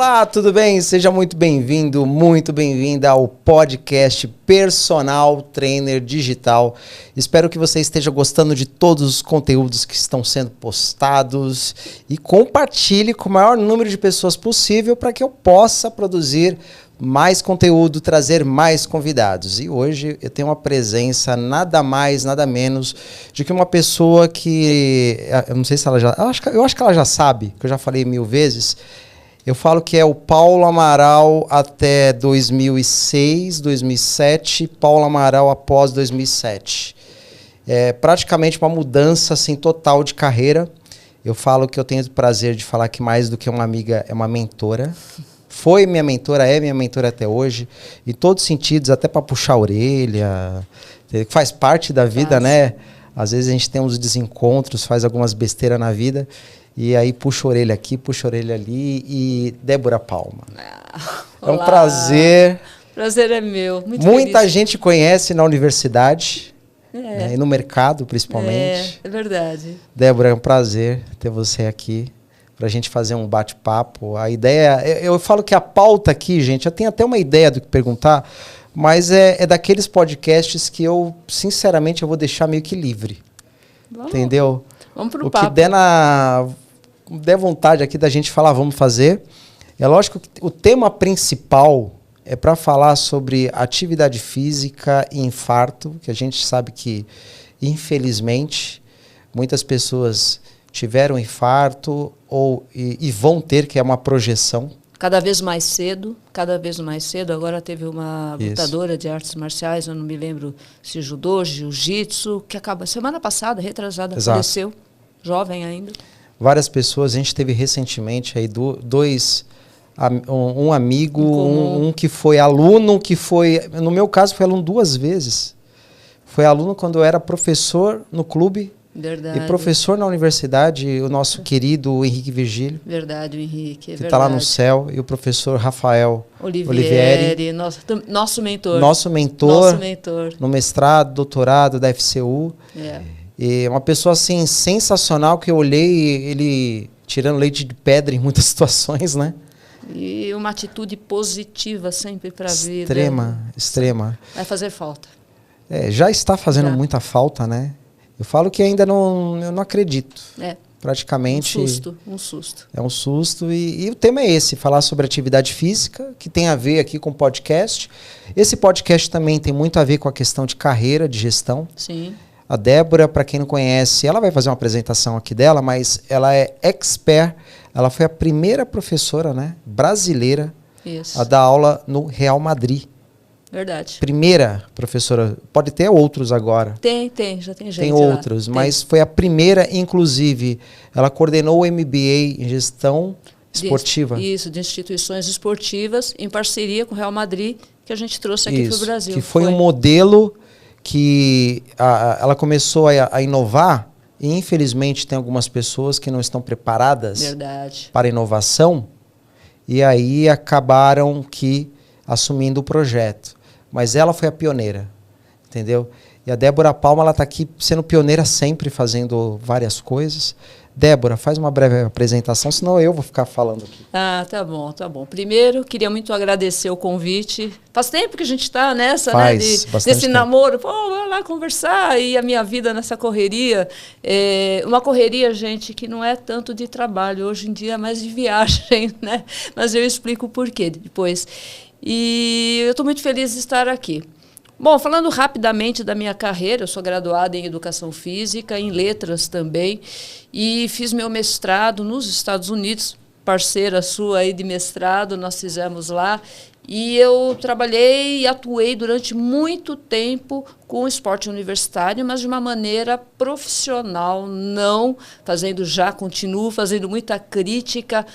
Olá, tudo bem? Seja muito bem-vindo, muito bem-vinda ao podcast Personal Trainer Digital. Espero que você esteja gostando de todos os conteúdos que estão sendo postados e compartilhe com o maior número de pessoas possível para que eu possa produzir mais conteúdo, trazer mais convidados. E hoje eu tenho uma presença nada mais, nada menos de que uma pessoa que... Eu não sei se ela já... Eu acho que ela já sabe, que eu já falei 1000 vezes. Eu falo que é o Paulo Amaral até 2006, 2007, Paulo Amaral após 2007. É praticamente uma mudança assim, total de carreira. Eu falo que eu tenho o prazer de falar que mais do que uma amiga é uma mentora. Foi minha mentora, é minha mentora até hoje, em todos os sentidos, até para puxar a orelha, faz parte da vida, né? Às vezes a gente tem uns desencontros, faz algumas besteiras na vida, e aí puxa a orelha aqui, puxa a orelha ali, e Débora Palma. É um prazer. Prazer é meu. Muita feliz. gente conhece na universidade, né? E no mercado principalmente. É verdade. Débora, é um prazer ter você aqui, para a gente fazer um bate-papo. A ideia... Eu falo que a pauta aqui, gente, eu tenho até uma ideia do que perguntar, mas é daqueles podcasts que eu, sinceramente, eu vou deixar meio que livre. Vamos, entendeu? Vamos pro papo. O que der vontade aqui da gente falar, vamos fazer. É lógico que o tema principal é para falar sobre atividade física e infarto, que a gente sabe que, infelizmente, muitas pessoas tiveram infarto e vão ter, que é uma projeção. Cada vez mais cedo. Agora teve uma lutadora de artes marciais, eu não me lembro se judô, jiu-jitsu, que acaba semana passada, retrasada, faleceu, jovem ainda. Várias pessoas, a gente teve recentemente aí um amigo, um que foi aluno, no meu caso foi aluno 2 vezes. Foi aluno quando eu era professor no clube. Verdade. E professor na universidade, o nosso querido Henrique Virgílio. Verdade, o Henrique, que está lá no céu. E o professor Rafael Olivieri. Nosso mentor. Nosso mentor. No mestrado, doutorado da FCU. E uma pessoa assim, sensacional, que eu olhei ele tirando leite de pedra em muitas situações, né? E uma atitude positiva sempre para a vida. Extrema. Vai fazer falta. Já está fazendo muita falta, né? Eu falo que ainda eu não acredito. Praticamente. Um susto. É um susto. E o tema é esse, falar sobre atividade física, que tem a ver aqui com o podcast. Esse podcast também tem muito a ver com a questão de carreira, de gestão. Sim. A Débora, para quem não conhece, ela vai fazer uma apresentação aqui dela, mas ela é expert. Ela foi a primeira professora, né, brasileira a dar aula no Real Madrid. Verdade. Primeira professora, pode ter outros agora. Já tem gente. Tem outros, mas foi a primeira, inclusive, ela coordenou o MBA em gestão esportiva. De instituições esportivas, em parceria com o Real Madrid, que a gente trouxe aqui para o Brasil. Que foi um modelo que ela começou a inovar, e infelizmente tem algumas pessoas que não estão preparadas para inovação, e aí acabaram assumindo o projeto. Mas ela foi a pioneira, entendeu? E a Débora Palma, ela está aqui sendo pioneira sempre, fazendo várias coisas. Débora, faz uma breve apresentação, senão eu vou ficar falando aqui. Tá bom. Primeiro, queria muito agradecer o convite. Faz tempo que a gente está nessa, desse namoro. Vai lá conversar, e a minha vida nessa correria. Uma correria, gente, que não é tanto de trabalho. Hoje em dia é mais de viagem, né? Mas eu explico o porquê depois. E eu estou muito feliz de estar aqui. Bom, falando rapidamente da minha carreira, eu sou graduada em Educação Física, em Letras também, e fiz meu mestrado nos Estados Unidos, parceira sua aí de mestrado, nós fizemos lá, e eu trabalhei e atuei durante muito tempo com o esporte universitário, mas de uma maneira profissional, continuo fazendo muita crítica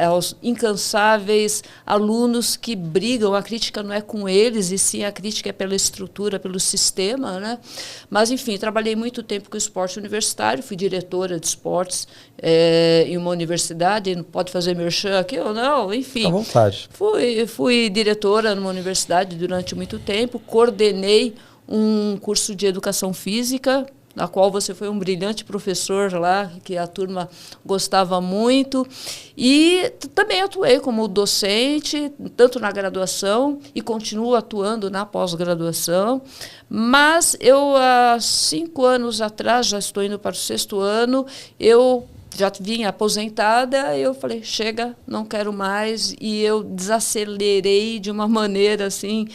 aos incansáveis alunos que brigam. A crítica não é com eles, e sim a crítica é pela estrutura, pelo sistema, né? Mas, enfim, trabalhei muito tempo com o esporte universitário, fui diretora de esportes em uma universidade, não pode fazer merchan aqui ou não, enfim. Fica à vontade. Fui diretora numa universidade durante muito tempo, coordenei um curso de educação física na qual você foi um brilhante professor lá, que a turma gostava muito. E também atuei como docente, tanto na graduação, e continuo atuando na pós-graduação. Mas eu, há 5 anos atrás, já estou indo para o 6º ano, eu já vinha aposentada, eu falei, chega, não quero mais, e eu desacelerei de uma maneira assim,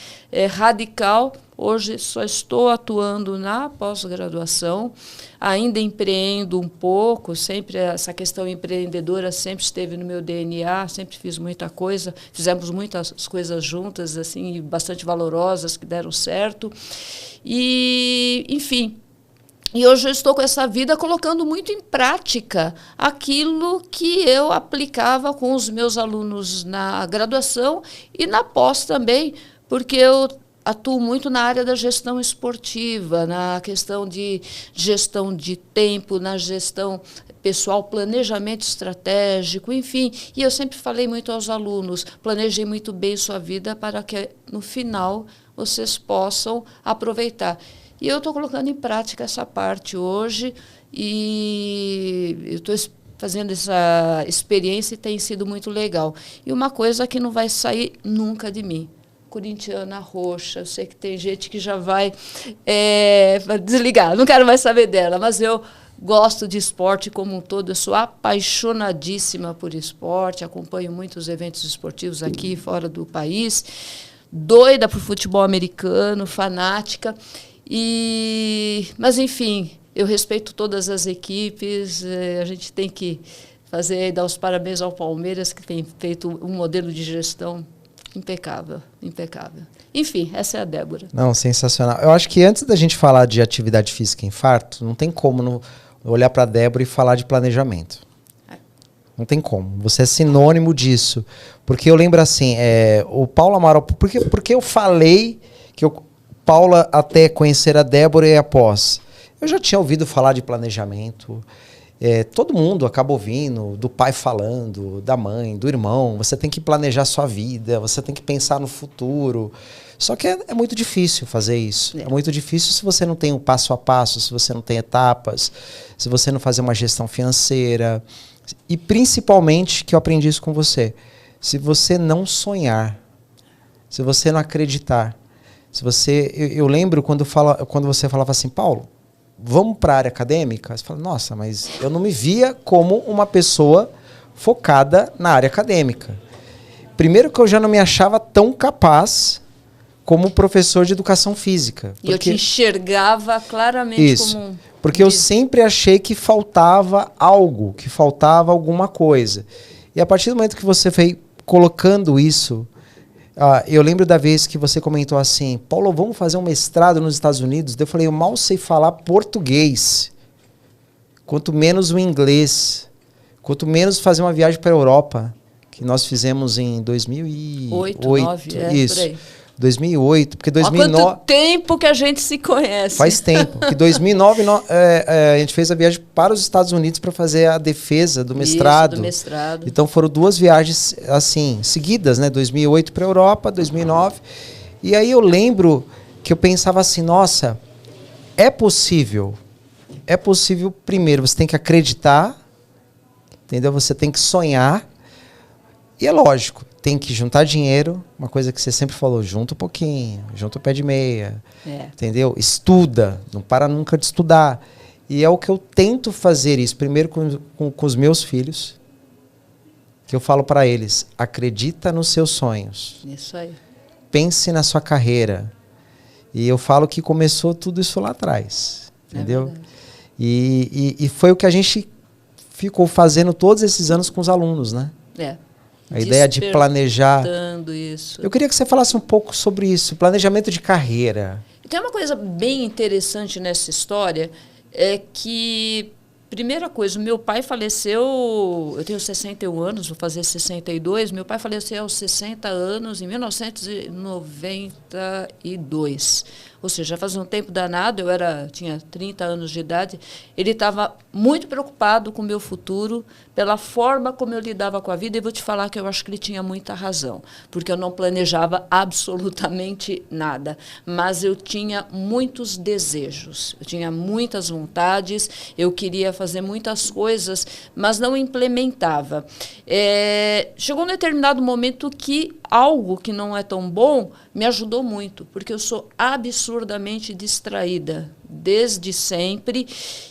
radical. Hoje só estou atuando na pós-graduação, ainda empreendo um pouco, sempre essa questão empreendedora sempre esteve no meu DNA, sempre fiz muita coisa, fizemos muitas coisas juntas, assim, bastante valorosas, que deram certo. E, enfim, e hoje eu estou com essa vida colocando muito em prática aquilo que eu aplicava com os meus alunos na graduação e na pós também, porque eu atuo muito na área da gestão esportiva, na questão de gestão de tempo, na gestão pessoal, planejamento estratégico, enfim. E eu sempre falei muito aos alunos, planejei muito bem sua vida para que, no final, vocês possam aproveitar. E eu estou colocando em prática essa parte hoje e eu estou fazendo essa experiência e tem sido muito legal. E uma coisa que não vai sair nunca de mim, corintiana roxa, eu sei que tem gente que já vai desligar, não quero mais saber dela, mas eu gosto de esporte como um todo, eu sou apaixonadíssima por esporte, acompanho muitos eventos esportivos aqui fora do país, doida por futebol americano, fanática. Mas, enfim, eu respeito todas as equipes, a gente tem que dar os parabéns ao Palmeiras, que tem feito um modelo de gestão impecável, impecável. Enfim, essa é a Débora. Não, sensacional. Eu acho que antes da gente falar de atividade física e infarto, não tem como não olhar para a Débora e falar de planejamento. Não tem como. Você é sinônimo disso. Porque eu lembro assim, o Paulo Amaral... Porque eu falei que Paula, até conhecer a Débora e após, eu já tinha ouvido falar de planejamento. Todo mundo acaba ouvindo do pai falando, da mãe, do irmão. Você tem que planejar sua vida, você tem que pensar no futuro. Só que é muito difícil fazer isso. É muito difícil se você não tem um passo a passo, se você não tem etapas, se você não fazer uma gestão financeira. E principalmente, que eu aprendi isso com você, se você não sonhar, se você não acreditar. Eu lembro quando você falava assim, Paulo, vamos para a área acadêmica? Você fala, nossa, mas eu não me via como uma pessoa focada na área acadêmica. Primeiro que eu já não me achava tão capaz como professor de educação física. E eu te enxergava claramente como porque eu sempre achei que faltava algo, que faltava alguma coisa. E a partir do momento que você veio colocando isso... eu lembro da vez que você comentou assim, Paulo, vamos fazer um mestrado nos Estados Unidos? Eu falei, eu mal sei falar português, quanto menos o inglês, quanto menos fazer uma viagem para a Europa, que nós fizemos em 2008. 2009, isso. Por aí. 2008, porque 2009... Há quanto tempo que a gente se conhece. Faz tempo. Porque 2009 a gente fez a viagem para os Estados Unidos para fazer a defesa do mestrado. Isso, do mestrado. Então foram 2 viagens assim seguidas, né? 2008 para a Europa, 2009. E aí eu lembro que eu pensava assim, nossa, é possível. É possível, primeiro, você tem que acreditar, entendeu? Você tem que sonhar. E é lógico, tem que juntar dinheiro, uma coisa que você sempre falou, junta um pouquinho, junta o pé de meia, entendeu? Estuda, não para nunca de estudar. E é o que eu tento fazer isso, primeiro com os meus filhos, que eu falo para eles, acredita nos seus sonhos. Isso aí. pense na sua carreira. E eu falo que começou tudo isso lá atrás, entendeu? E foi o que a gente ficou fazendo todos esses anos com os alunos, né? É. A ideia de planejar. Isso. Eu queria que você falasse um pouco sobre isso, planejamento de carreira. Tem uma coisa bem interessante nessa história, é que, primeira coisa, o meu pai faleceu, eu tenho 61 anos, vou fazer 62, meu pai faleceu aos 60 anos, em 1992. ou seja, já fazia um tempo danado, tinha 30 anos de idade, ele estava muito preocupado com o meu futuro, pela forma como eu lidava com a vida, e vou te falar que eu acho que ele tinha muita razão, porque eu não planejava absolutamente nada, mas eu tinha muitos desejos, eu tinha muitas vontades, eu queria fazer muitas coisas, mas não implementava. Chegou um determinado momento que algo que não é tão bom me ajudou muito, porque eu sou absurdamente distraída desde sempre,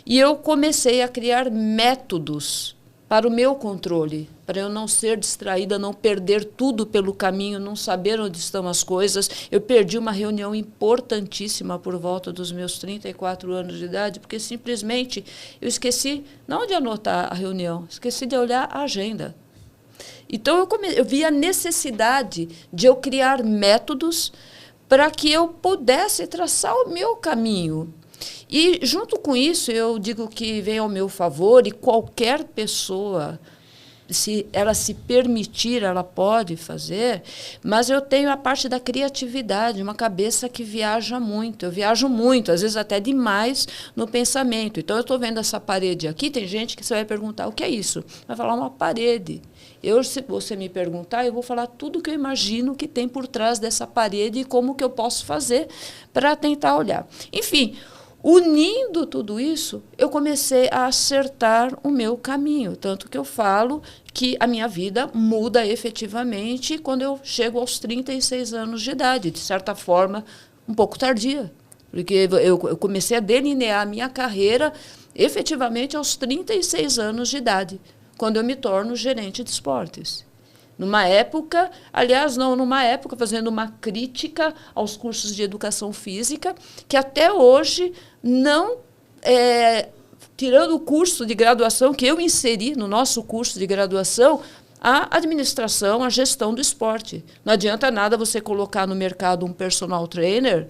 e eu comecei a criar métodos para o meu controle, para eu não ser distraída, não perder tudo pelo caminho, não saber onde estão as coisas. Eu perdi uma reunião importantíssima por volta dos meus 34 anos de idade, porque simplesmente eu esqueci, não de anotar a reunião, esqueci de olhar a agenda. Então, eu vi a necessidade de eu criar métodos para que eu pudesse traçar o meu caminho. E, junto com isso, eu digo que vem ao meu favor, e qualquer pessoa, se ela se permitir, ela pode fazer, mas eu tenho a parte da criatividade, uma cabeça que viaja muito. Eu viajo muito, às vezes até demais no pensamento. Então, eu estou vendo essa parede aqui, tem gente que você vai perguntar, o que é isso? Vai falar uma parede. Se você me perguntar, eu vou falar tudo que eu imagino que tem por trás dessa parede e como que eu posso fazer para tentar olhar. Enfim, unindo tudo isso, eu comecei a acertar o meu caminho. Tanto que eu falo que a minha vida muda efetivamente quando eu chego aos 36 anos de idade, de certa forma, um pouco tardia. Porque eu comecei a delinear a minha carreira efetivamente aos 36 anos de idade, quando eu me torno gerente de esportes. Numa época, fazendo uma crítica aos cursos de educação física, que até hoje não, tirando o curso de graduação que eu inseri no nosso curso de graduação, a administração, a gestão do esporte. Não adianta nada você colocar no mercado um personal trainer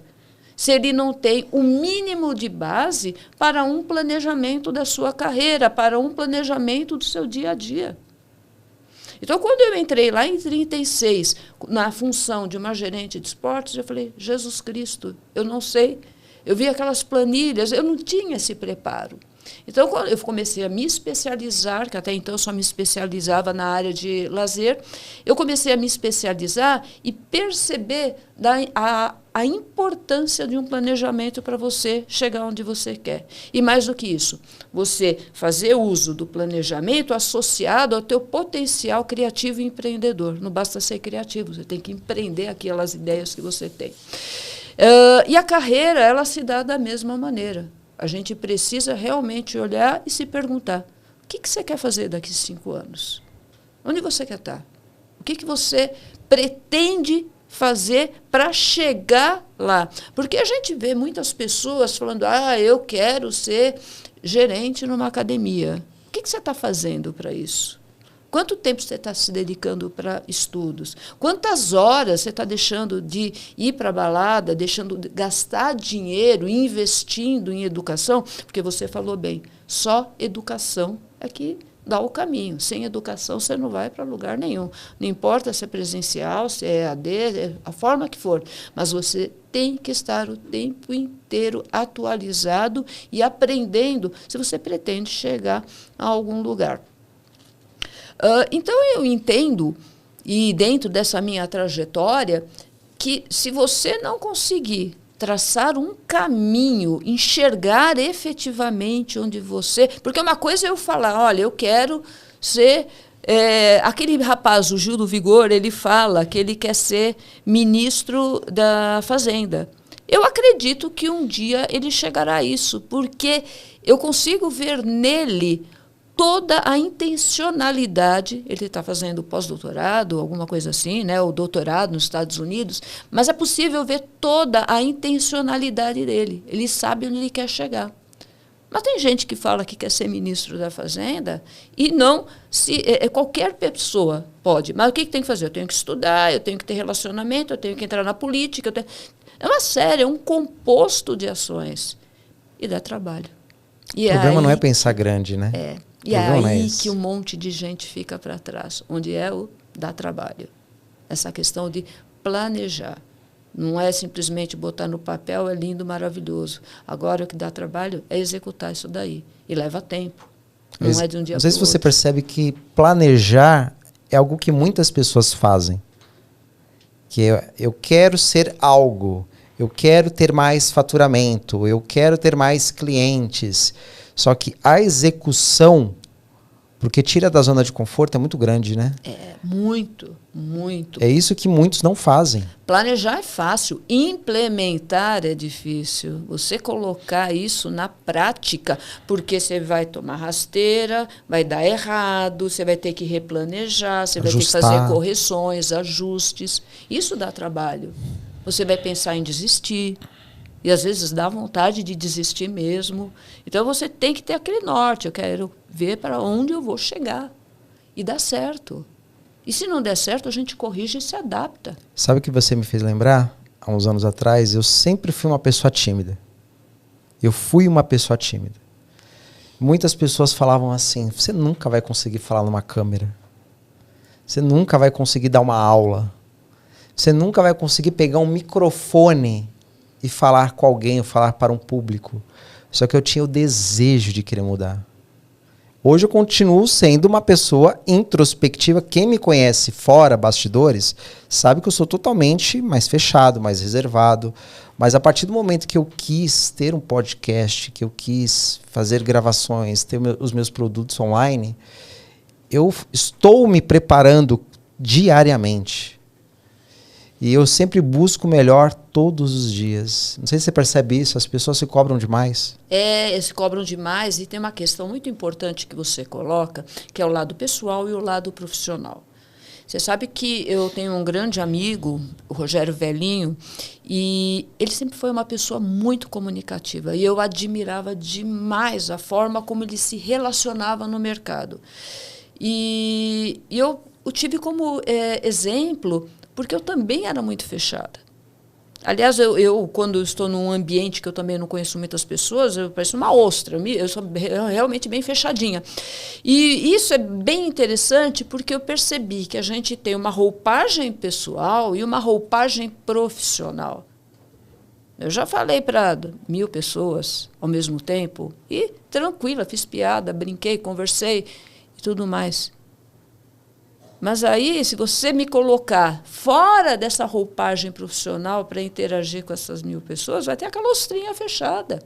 se ele não tem o mínimo de base para um planejamento da sua carreira, para um planejamento do seu dia a dia. Então, quando eu entrei lá em 36, na função de uma gerente de esportes, eu falei, Jesus Cristo, eu não sei. Eu vi aquelas planilhas, eu não tinha esse preparo. Então, quando eu comecei a me especializar, que até então eu só me especializava na área de lazer, eu comecei a me especializar e perceber a importância de um planejamento para você chegar onde você quer. E mais do que isso, você fazer uso do planejamento associado ao teu potencial criativo e empreendedor. Não basta ser criativo, você tem que empreender aquelas ideias que você tem. E a carreira, ela se dá da mesma maneira. A gente precisa realmente olhar e se perguntar, o que você quer fazer daqui a 5 anos? Onde você quer estar? O que você pretende fazer para chegar lá? Porque a gente vê muitas pessoas falando, eu quero ser gerente numa academia. O que você está fazendo para isso? Quanto tempo você está se dedicando para estudos? Quantas horas você está deixando de ir para a balada, deixando de gastar dinheiro, investindo em educação? Porque você falou bem, só educação é que dá o caminho. Sem educação, você não vai para lugar nenhum. Não importa se é presencial, se é EAD, a forma que for. Mas você tem que estar o tempo inteiro atualizado e aprendendo se você pretende chegar a algum lugar. Então, eu entendo, e dentro dessa minha trajetória, que se você não conseguir traçar um caminho, enxergar efetivamente onde você... Porque uma coisa é eu falar, olha, eu quero ser... aquele rapaz, o Gil do Vigor, ele fala que ele quer ser ministro da Fazenda. Eu acredito que um dia ele chegará a isso, porque eu consigo ver nele toda a intencionalidade. Ele está fazendo pós-doutorado, alguma coisa assim, né, ou doutorado nos Estados Unidos, mas é possível ver toda a intencionalidade dele. Ele sabe onde ele quer chegar. Mas tem gente que fala que quer ser ministro da Fazenda e não qualquer pessoa pode. Mas o que tem que fazer? Eu tenho que estudar, eu tenho que ter relacionamento, eu tenho que entrar na política. É uma série, é um composto de ações. E dá trabalho. O problema não é pensar grande, né? E é aí que um monte de gente fica para trás, onde dá trabalho. Essa questão de planejar. Não é simplesmente botar no papel, é lindo, maravilhoso. Agora, o que dá trabalho é executar isso daí. E leva tempo. Não é de um dia para o outro. Não sei se você percebe que planejar é algo que muitas pessoas fazem. Que eu quero ser algo, eu quero ter mais faturamento, eu quero ter mais clientes. Só que a execução, porque tira da zona de conforto, é muito grande, né? É, muito, muito. É isso que muitos não fazem. Planejar é fácil, implementar é difícil. Você colocar isso na prática, porque você vai tomar rasteira, vai dar errado, você vai ter que replanejar, você vai ter que fazer correções, ajustes. Isso dá trabalho. Você vai pensar em desistir. E às vezes dá vontade de desistir mesmo. Então você tem que ter aquele norte. Eu quero ver para onde eu vou chegar. E dá certo. E se não der certo, a gente corrige e se adapta. Sabe o que você me fez lembrar? Há uns anos atrás, eu sempre fui uma pessoa tímida. Eu fui uma pessoa tímida. Muitas pessoas falavam assim, você nunca vai conseguir falar numa câmera. Você nunca vai conseguir dar uma aula. Você nunca vai conseguir pegar um microfone e falar com alguém, ou falar para um público. Só que eu tinha o desejo de querer mudar. Hoje eu continuo sendo uma pessoa introspectiva. Quem me conhece fora bastidores sabe que eu sou totalmente mais fechado, mais reservado. Mas a partir do momento que eu quis ter um podcast, que eu quis fazer gravações, ter os meus produtos online, eu estou me preparando diariamente. E eu sempre busco o melhor todos os dias. Não sei se você percebe isso, as pessoas se cobram demais. Se cobram demais, e tem uma questão muito importante que você coloca, que é o lado pessoal e o lado profissional. Você sabe que eu tenho um grande amigo, o Rogério Velhinho, e ele sempre foi uma pessoa muito comunicativa. E eu admirava demais a forma como ele se relacionava no mercado. E eu o tive como exemplo, porque eu também era muito fechada. Aliás, eu quando estou num ambiente que eu também não conheço muitas pessoas, eu pareço uma ostra, eu sou realmente bem fechadinha. E isso é bem interessante porque eu percebi que a gente tem uma roupagem pessoal e uma roupagem profissional. Eu já falei para 1000 pessoas ao mesmo tempo e tranquila, fiz piada, brinquei, conversei e tudo mais. Mas aí, se você me colocar fora dessa roupagem profissional para interagir com essas 1000 pessoas, vai ter aquela ostrinha fechada.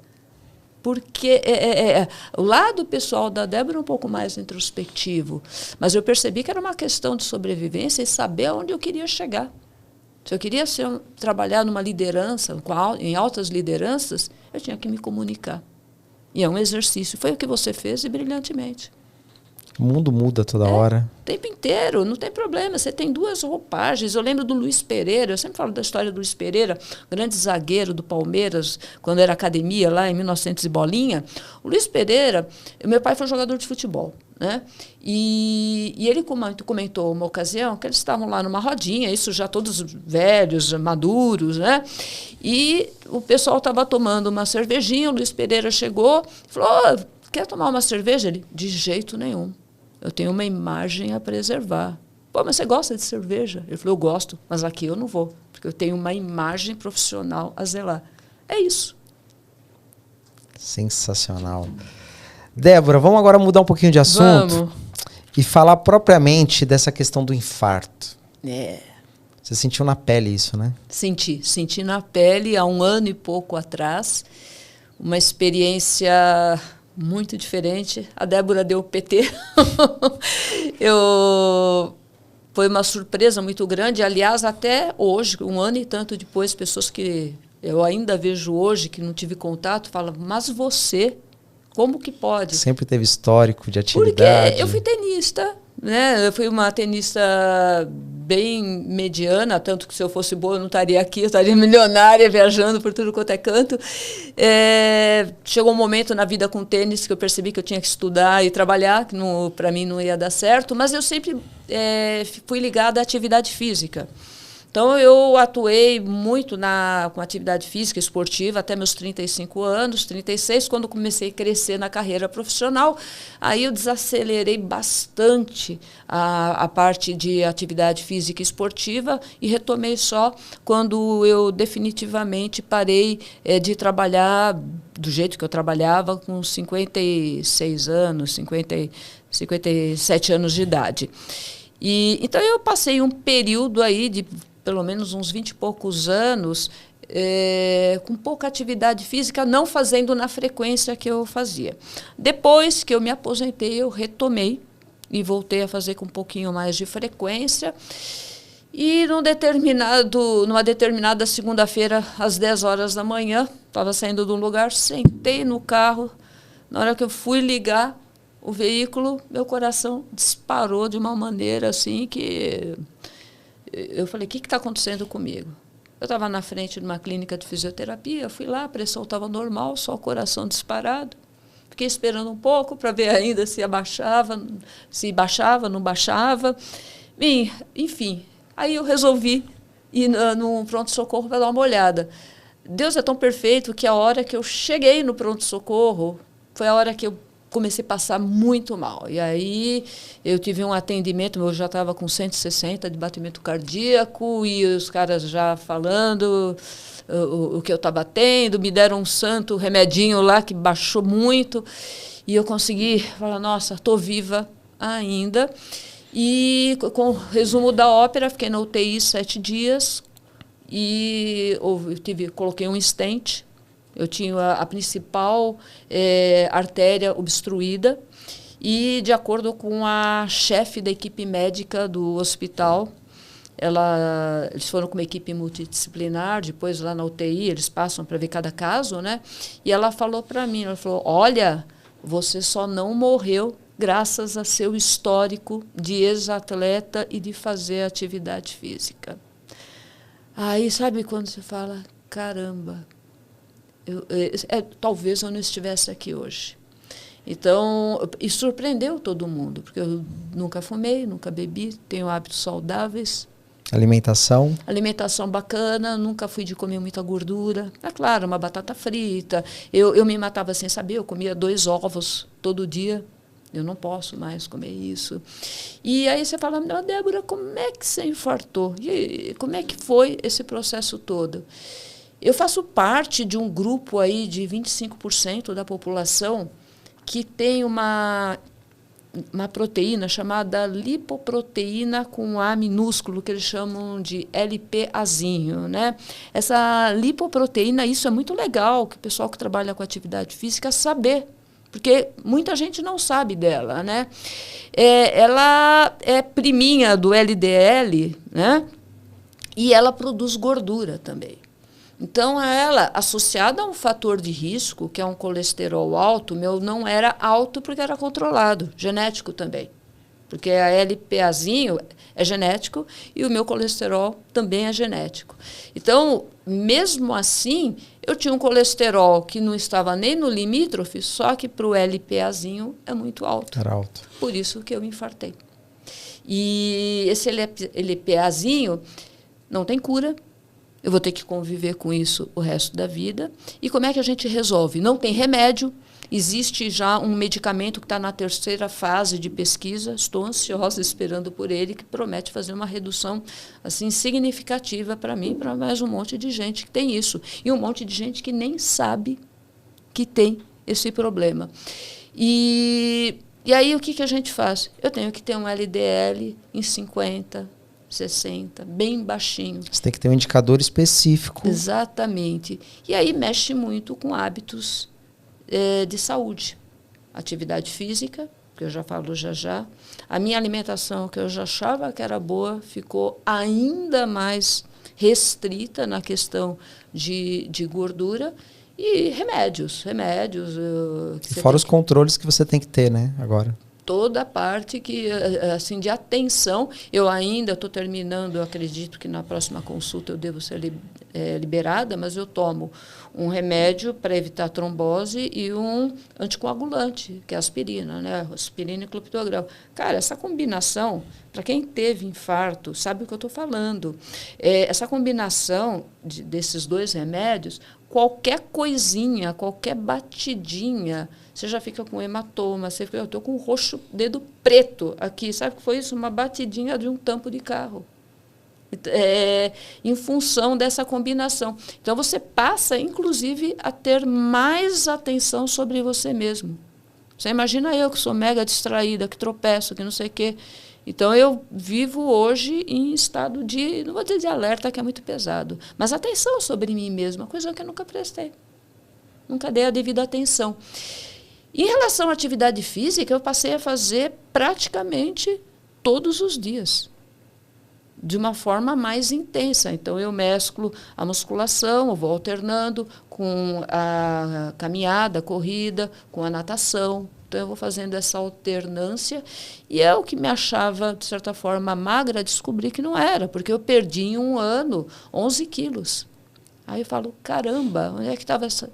Porque o lado pessoal da Débora é um pouco mais introspectivo. Mas eu percebi que era uma questão de sobrevivência e saber aonde eu queria chegar. Se eu queria trabalhar numa liderança, em altas lideranças, eu tinha que me comunicar. E é um exercício. Foi o que você fez e brilhantemente. O mundo muda toda hora. O tempo inteiro, não tem problema. Você tem 2 roupagens. Eu lembro do Luiz Pereira, eu sempre falo da história do Luiz Pereira, grande zagueiro do Palmeiras, quando era academia, lá em 1900 e bolinha. O Luiz Pereira, meu pai foi jogador de futebol, né? E ele comentou uma ocasião que eles estavam lá numa rodinha, isso já todos velhos, maduros, né? E o pessoal estava tomando uma cervejinha, o Luiz Pereira chegou e falou, quer tomar uma cerveja? Ele, de jeito nenhum. Eu tenho uma imagem a preservar. Pô, mas você gosta de cerveja? Ele falou, eu gosto, mas aqui eu não vou, porque eu tenho uma imagem profissional a zelar. É isso. Sensacional. Débora, vamos agora mudar um pouquinho de assunto. Vamos. E falar propriamente dessa questão do infarto. É. Você sentiu na pele isso, né? Senti na pele há 1 ano e pouco atrás. Uma experiência muito diferente. A Débora deu PT. Foi uma surpresa muito grande. Aliás, até hoje, 1 ano e tanto depois, pessoas que eu ainda vejo hoje, que não tive contato, falam, mas você, como que pode? Sempre teve histórico de atividade. Porque eu fui tenista, né? Eu fui uma tenista bem mediana, tanto que se eu fosse boa eu não estaria aqui, eu estaria milionária, viajando por tudo quanto é canto. Chegou um momento na vida com tênis que eu percebi que eu tinha que estudar e trabalhar, que para mim não ia dar certo, mas eu sempre fui ligada à atividade física. Então, eu atuei muito com atividade física esportiva até meus 35 anos, 36, quando comecei a crescer na carreira profissional. Aí eu desacelerei bastante a parte de atividade física esportiva e retomei só quando eu definitivamente parei de trabalhar do jeito que eu trabalhava com 56 anos, 57 anos de idade. Então, eu passei um período aí de pelo menos uns 20 e poucos anos, com pouca atividade física, não fazendo na frequência que eu fazia. Depois que eu me aposentei, eu retomei e voltei a fazer com um pouquinho mais de frequência. E numa determinada segunda-feira, às 10 horas da manhã, estava saindo de um lugar, sentei no carro. Na hora que eu fui ligar o veículo, meu coração disparou de uma maneira assim que... Eu falei, o que está acontecendo comigo? Eu estava na frente de uma clínica de fisioterapia, fui lá, a pressão estava normal, só o coração disparado. Fiquei esperando um pouco para ver ainda se baixava, não baixava. Enfim, aí eu resolvi ir no pronto-socorro para dar uma olhada. Deus é tão perfeito que a hora que eu cheguei no pronto-socorro foi a hora que eu comecei a passar muito mal. E aí eu tive um atendimento, eu já estava com 160 de batimento cardíaco e os caras já falando o que eu estava tendo, me deram um santo remedinho lá que baixou muito e eu consegui falar, nossa, estou viva ainda. E com o resumo da ópera, fiquei na UTI 7 dias e coloquei um stent. Eu tinha a principal artéria obstruída e, de acordo com a chefe da equipe médica do hospital, eles foram com uma equipe multidisciplinar, depois lá na UTI eles passam para ver cada caso, né? E ela falou para mim, ela falou, olha, você só não morreu graças a seu histórico de ex-atleta e de fazer atividade física. Aí, sabe quando você fala, caramba... talvez eu não estivesse aqui hoje. Então, e surpreendeu todo mundo, porque eu nunca fumei, nunca bebi, tenho hábitos saudáveis. Alimentação? Alimentação bacana, nunca fui de comer muita gordura. É claro, uma batata frita. Eu me matava sem saber, eu comia 2 ovos todo dia. Eu não posso mais comer isso. E aí você fala, Débora, como é que você infartou? E como é que foi esse processo todo? Eu faço parte de um grupo aí de 25% da população que tem uma proteína chamada lipoproteína com A minúsculo, que eles chamam de LPAzinho, né? Essa lipoproteína, isso é muito legal, que o pessoal que trabalha com atividade física saber, porque muita gente não sabe dela, né? Ela é priminha do LDL, né? E ela produz gordura também. Então, ela, associada a um fator de risco, que é um colesterol alto, meu não era alto porque era controlado, genético também. Porque a LPAzinho é genético e o meu colesterol também é genético. Então, mesmo assim, eu tinha um colesterol que não estava nem no limítrofe, só que para o LPAzinho é muito alto. Era alto. Por isso que eu me infartei. E esse LPAzinho não tem cura. Eu vou ter que conviver com isso o resto da vida. E como é que a gente resolve? Não tem remédio. Existe já um medicamento que está na 3ª fase de pesquisa. Estou ansiosa esperando por ele, que promete fazer uma redução assim, significativa para mim e para mais um monte de gente que tem isso. E um monte de gente que nem sabe que tem esse problema. E aí o que a gente faz? Eu tenho que ter um LDL em 50, 60, bem baixinho. Você tem que ter um indicador específico. Exatamente. E aí mexe muito com hábitos de saúde. Atividade física, que eu já falo já. A minha alimentação, que eu já achava que era boa, ficou ainda mais restrita na questão de gordura. E remédios. E fora os controles que você tem que ter, né, agora. toda a parte que, assim, de atenção. Eu ainda estou terminando, eu acredito que na próxima consulta eu devo ser liberada, mas eu tomo um remédio para evitar trombose e um anticoagulante, que é a aspirina, né? Aspirina e clopidogrel. Cara, essa combinação, para quem teve infarto, sabe o que eu estou falando. Essa combinação desses 2 remédios, qualquer coisinha, qualquer batidinha, você já fica com hematoma, eu estou com um roxo, dedo preto aqui. Sabe o que foi isso? Uma batidinha de um tampo de carro. Em função dessa combinação. Então, você passa, inclusive, a ter mais atenção sobre você mesmo. Você imagina eu, que sou mega distraída, que tropeço, que não sei o quê. Então, eu vivo hoje em estado de, não vou dizer de alerta, que é muito pesado, mas atenção sobre mim mesma, coisa que eu nunca prestei. Nunca dei a devida atenção. Em relação à atividade física, eu passei a fazer praticamente todos os dias, de uma forma mais intensa. Então, eu mesclo a musculação, eu vou alternando com a caminhada, a corrida, com a natação. Então, eu vou fazendo essa alternância. E eu, que me achava, de certa forma, magra, descobri que não era, porque eu perdi em 1 ano 11 quilos. Aí eu falo, caramba, onde é que estava essa...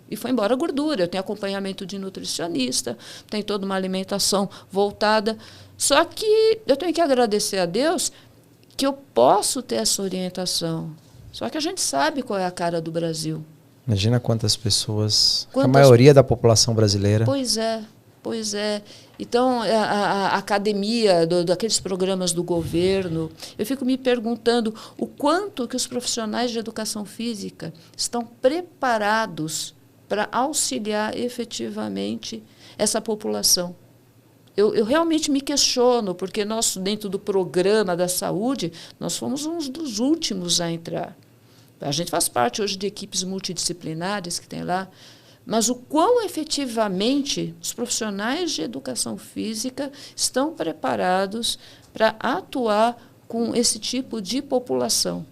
E foi embora a gordura. Eu tenho acompanhamento de nutricionista, tenho toda uma alimentação voltada. Só que eu tenho que agradecer a Deus que eu posso ter essa orientação. Só que a gente sabe qual é a cara do Brasil. Imagina quantas pessoas... A maioria da população brasileira. Pois é. Então, a academia, daqueles programas do governo, eu fico me perguntando o quanto que os profissionais de educação física estão preparados para auxiliar efetivamente essa população. Eu realmente me questiono, porque nós, dentro do programa da saúde, nós fomos uns dos últimos a entrar. A gente faz parte hoje de equipes multidisciplinares que tem lá, mas o quão efetivamente os profissionais de educação física estão preparados para atuar com esse tipo de população.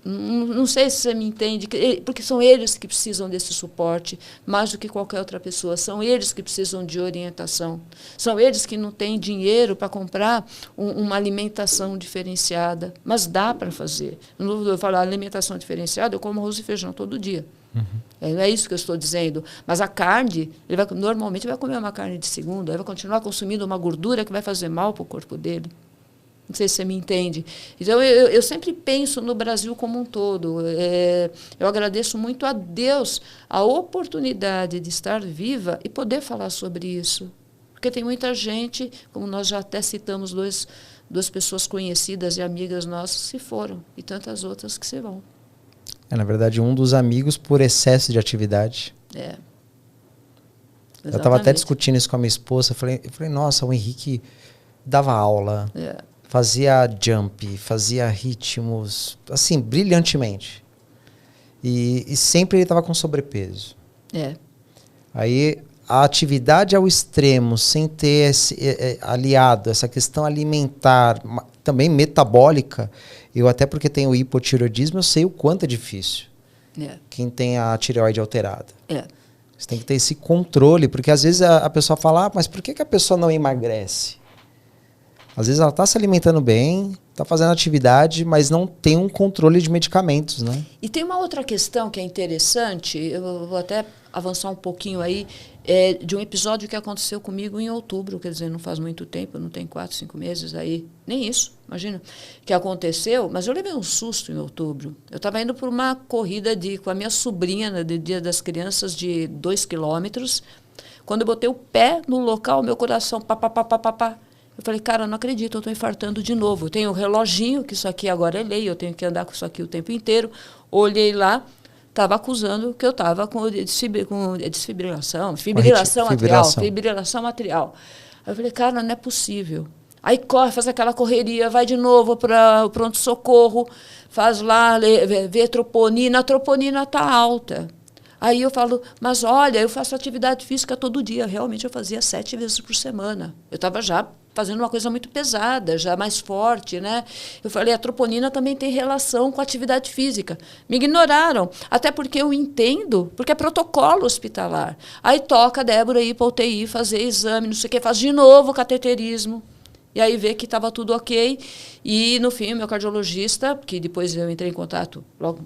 Não sei se você me entende, porque são eles que precisam desse suporte, mais do que qualquer outra pessoa. São eles que precisam de orientação. São eles que não têm dinheiro para comprar uma alimentação diferenciada. Mas dá para fazer. Eu falo alimentação diferenciada, eu como arroz e feijão todo dia. Não é isso que eu estou dizendo. Mas a carne, normalmente vai comer uma carne de segunda, ele vai continuar consumindo uma gordura que vai fazer mal para o corpo dele. Não sei se você me entende. Então, eu sempre penso no Brasil como um todo. Eu agradeço muito a Deus a oportunidade de estar viva e poder falar sobre isso. Porque tem muita gente, como nós já até citamos, duas pessoas conhecidas e amigas nossas se foram, e tantas outras que se vão. Na verdade, um dos amigos por excesso de atividade. Eu estava até discutindo isso com a minha esposa. Eu falei, nossa, o Henrique dava aula. Fazia jump, fazia ritmos, assim, brilhantemente. E sempre ele estava com sobrepeso. Aí, a atividade ao extremo, sem ter aliado essa questão alimentar, também metabólica, até porque tenho hipotireoidismo, eu sei o quanto é difícil. Quem tem a tireoide alterada. Você tem que ter esse controle, porque às vezes a pessoa fala, mas por que a pessoa não emagrece? Às vezes ela está se alimentando bem, está fazendo atividade, mas não tem um controle de medicamentos, né? E tem uma outra questão que é interessante, eu vou até avançar um pouquinho aí, de um episódio que aconteceu comigo em outubro, quer dizer, não faz muito tempo, não tem 4, 5 meses aí, nem isso, imagina, que aconteceu, mas eu levei um susto em outubro. Eu estava indo por uma corrida com a minha sobrinha, de Dia das Crianças, de 2 quilômetros. Quando eu botei o pé no local, meu coração, pá. Eu falei, cara, eu não acredito, eu estou infartando de novo. Eu tenho um reloginho, que isso aqui agora é lei, eu tenho que andar com isso aqui o tempo inteiro. Olhei lá, estava acusando que eu estava com fibrilação atrial. Aí eu falei, cara, não é possível. Aí corre, faz aquela correria, vai de novo para o pronto-socorro, faz lá, vê troponina, a troponina está alta. Aí eu falo, mas olha, eu faço atividade física todo dia. Realmente eu fazia 7 vezes por semana. Eu estava já fazendo uma coisa muito pesada, já mais forte, né? Eu falei, a troponina também tem relação com a atividade física. Me ignoraram, até porque eu entendo, porque é protocolo hospitalar. Aí toca a Débora ir para a UTI, fazer exame, não sei o que, faz de novo o cateterismo. E aí vê que estava tudo ok. E, no fim, o meu cardiologista, que depois eu entrei em contato, logo,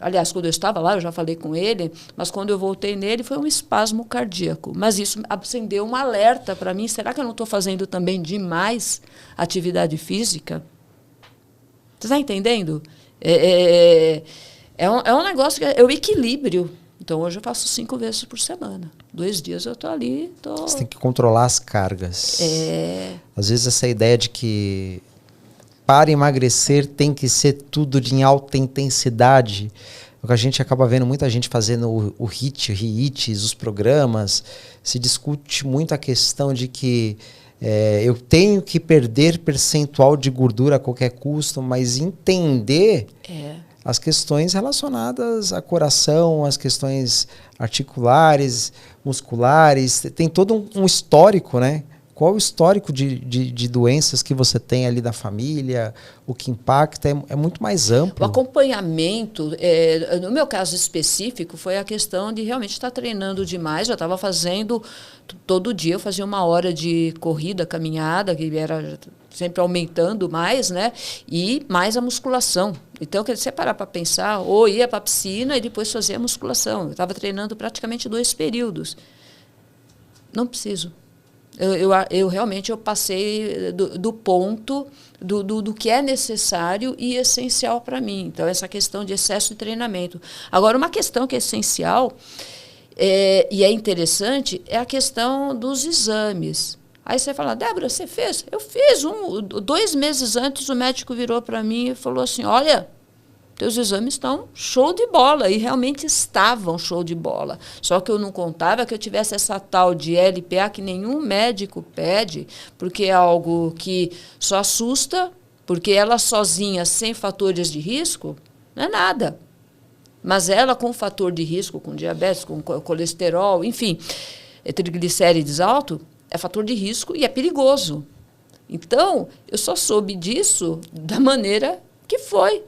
aliás, quando eu estava lá, eu já falei com ele, mas quando eu voltei nele, foi um espasmo cardíaco. Mas isso acendeu um alerta para mim. Será que eu não estou fazendo também demais atividade física? Você está entendendo? É um negócio que é o equilíbrio. Então, hoje eu faço 5 vezes por semana. 2 dias eu estou ali. Você tem que controlar as cargas. Às vezes essa ideia de que para emagrecer tem que ser tudo em alta intensidade. O que a gente acaba vendo muita gente fazendo o HIIT, os programas. Se discute muito a questão de que eu tenho que perder percentual de gordura a qualquer custo, mas entender... as questões relacionadas a coração, as questões articulares, musculares, tem todo um histórico, né? Qual o histórico de doenças que você tem ali da família, o que impacta, é muito mais amplo. O acompanhamento, no meu caso específico, foi a questão de realmente estar treinando demais. Eu estava fazendo, todo dia eu fazia 1 hora de corrida, caminhada, que era sempre aumentando mais, né? E mais a musculação. Então, quer dizer, você parar para pensar, ou ia para a piscina e depois fazia a musculação. Eu estava treinando praticamente 2 períodos. Não preciso. Eu realmente passei do ponto do que é necessário e essencial para mim. Então, essa questão de excesso de treinamento. Agora, uma questão que é essencial e é interessante é a questão dos exames. Aí você fala, Débora, você fez? Eu fiz. 2 meses antes, o médico virou para mim e falou assim, olha, teus exames estão show de bola. E realmente estavam show de bola. Só que eu não contava que eu tivesse essa tal de LPA que nenhum médico pede, porque é algo que só assusta, porque ela sozinha, sem fatores de risco, não é nada. Mas ela com fator de risco, com diabetes, com colesterol, enfim, triglicérides alto, é fator de risco e é perigoso. Então, eu só soube disso da maneira que foi.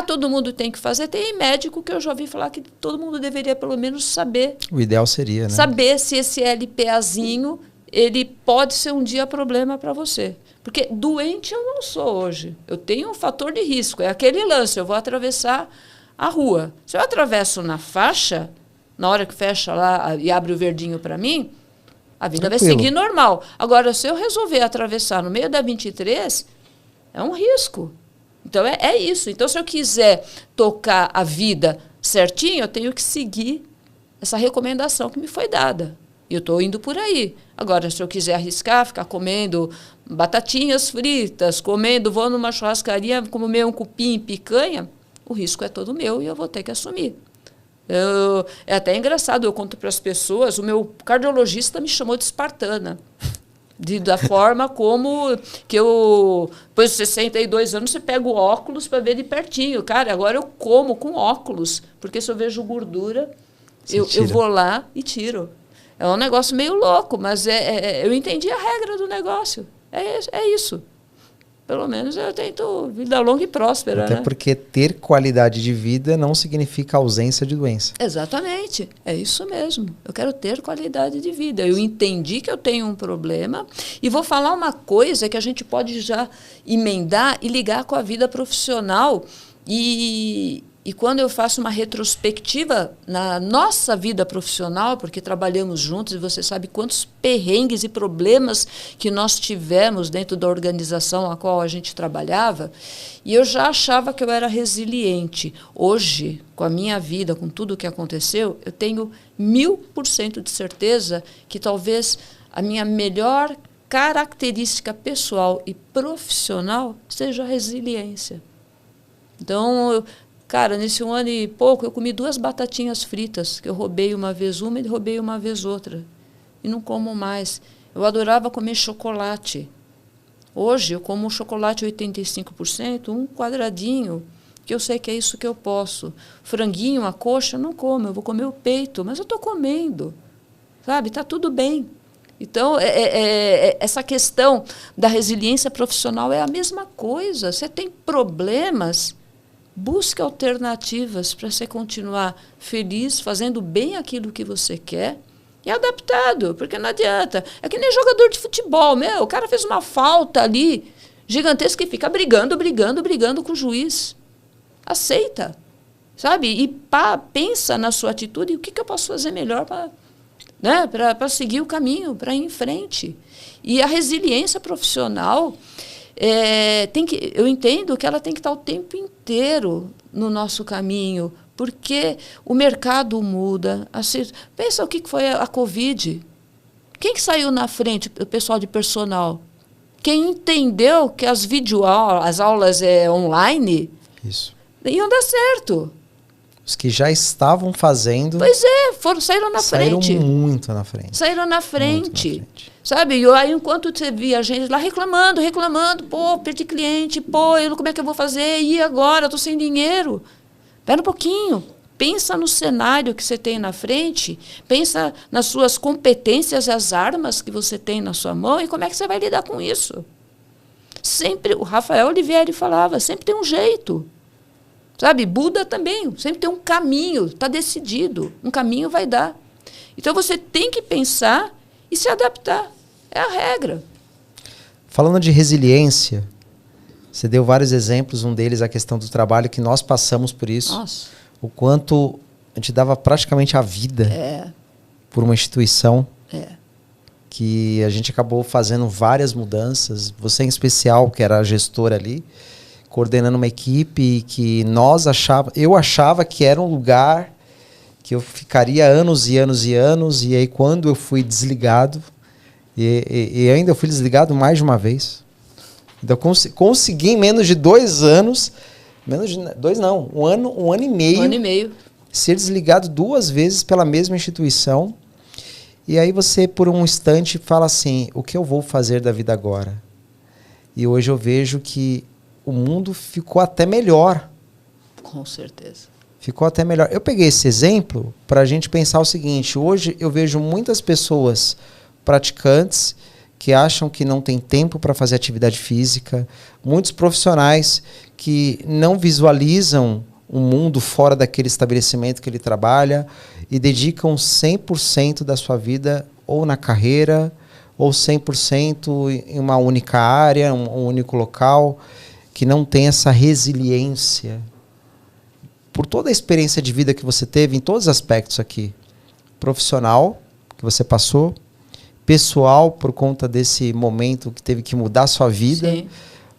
Todo mundo tem que fazer. Tem médico que eu já ouvi falar que todo mundo deveria pelo menos saber. O ideal seria, né? Saber se esse LPAzinho, ele pode ser um dia problema para você. Porque doente eu não sou hoje. Eu tenho um fator de risco. É aquele lance, eu vou atravessar a rua. Se eu atravesso na faixa, na hora que fecha lá e abre o verdinho para mim, a vida vai seguir normal. Agora, se eu resolver atravessar no meio da 23, é um risco. Então, é isso. Então, se eu quiser tocar a vida certinho, eu tenho que seguir essa recomendação que me foi dada. E eu estou indo por aí. Agora, se eu quiser arriscar, ficar comendo batatinhas fritas, vou numa churrascaria, comer um cupim, picanha, o risco é todo meu e eu vou ter que assumir. É até engraçado, eu conto para as pessoas, o meu cardiologista me chamou de espartana. Da forma como que eu, depois de 62 anos, você pega o óculos para ver de pertinho. Cara, agora eu como com óculos, porque se eu vejo gordura, eu vou lá e tiro. É um negócio meio louco, mas eu entendi a regra do negócio. É isso. Pelo menos eu tento vida longa e próspera. Até porque ter qualidade de vida não significa ausência de doença. Exatamente. É isso mesmo. Eu quero ter qualidade de vida. Eu entendi que eu tenho um problema e vou falar uma coisa que a gente pode já emendar e ligar com a vida profissional. E quando eu faço uma retrospectiva na nossa vida profissional, porque trabalhamos juntos e você sabe quantos perrengues e problemas que nós tivemos dentro da organização a qual a gente trabalhava, e eu já achava que eu era resiliente. Hoje, com a minha vida, com tudo o que aconteceu, eu tenho 1000% de certeza que talvez a minha melhor característica pessoal e profissional seja a resiliência. Então, cara, nesse 1 ano e pouco, eu comi 2 batatinhas fritas, que eu roubei uma vez uma e roubei uma vez outra. E não como mais. Eu adorava comer chocolate. Hoje, eu como um chocolate 85%, um quadradinho, que eu sei que é isso que eu posso. Franguinho, a coxa, eu não como, eu vou comer o peito, mas eu estou comendo. Sabe, está tudo bem. Então, essa questão da resiliência profissional é a mesma coisa. Você tem problemas, busque alternativas para você continuar feliz, fazendo bem aquilo que você quer e adaptado, porque não adianta. É que nem jogador de futebol, o cara fez uma falta ali gigantesca e fica brigando com o juiz. Aceita, sabe? E pensa na sua atitude e o que eu posso fazer melhor para seguir o caminho, para ir em frente. E a resiliência profissional, eu entendo que ela tem que estar o tempo inteiro no nosso caminho, porque o mercado muda. Pensa o que foi a Covid. Quem que saiu na frente? O pessoal de personal. Quem entendeu que as aulas online iam dar certo. Os que já estavam fazendo... Pois saíram na frente. Saíram muito na frente. Saíram na frente. Sabe? E aí, enquanto você via a gente lá reclamando, perdi cliente, como é que eu vou fazer? E agora? Estou sem dinheiro. Espera um pouquinho. Pensa no cenário que você tem na frente, pensa nas suas competências e as armas que você tem na sua mão e como é que você vai lidar com isso. Sempre, o Rafael Olivieri falava, sempre tem um jeito. Sabe, Buda também, sempre tem um caminho, está decidido, um caminho vai dar. Então você tem que pensar e se adaptar, é a regra. Falando de resiliência, você deu vários exemplos, um deles a questão do trabalho, que nós passamos por isso. Nossa. O quanto a gente dava praticamente a vida por uma instituição que a gente acabou fazendo várias mudanças. Você em especial, que era a gestora ali, coordenando uma equipe que eu achava que era um lugar que eu ficaria anos e anos e anos, e aí quando eu fui desligado, e ainda fui desligado mais de uma vez, então consegui em menos de 2 anos, menos de 2 não, um ano e meio. 1 ano e meio. Ser desligado 2 vezes pela mesma instituição. E aí você, por um instante, fala assim, o que eu vou fazer da vida agora? E hoje eu vejo que o mundo ficou até melhor. Com certeza. Ficou até melhor. Eu peguei esse exemplo para a gente pensar o seguinte, hoje eu vejo muitas pessoas praticantes que acham que não tem tempo para fazer atividade física, muitos profissionais que não visualizam um mundo fora daquele estabelecimento que ele trabalha e dedicam 100% da sua vida ou na carreira ou 100% em uma única área, um único local, que não tem essa resiliência. Por toda a experiência de vida que você teve em todos os aspectos aqui, profissional, que você passou, pessoal, por conta desse momento que teve que mudar a sua vida. Sim.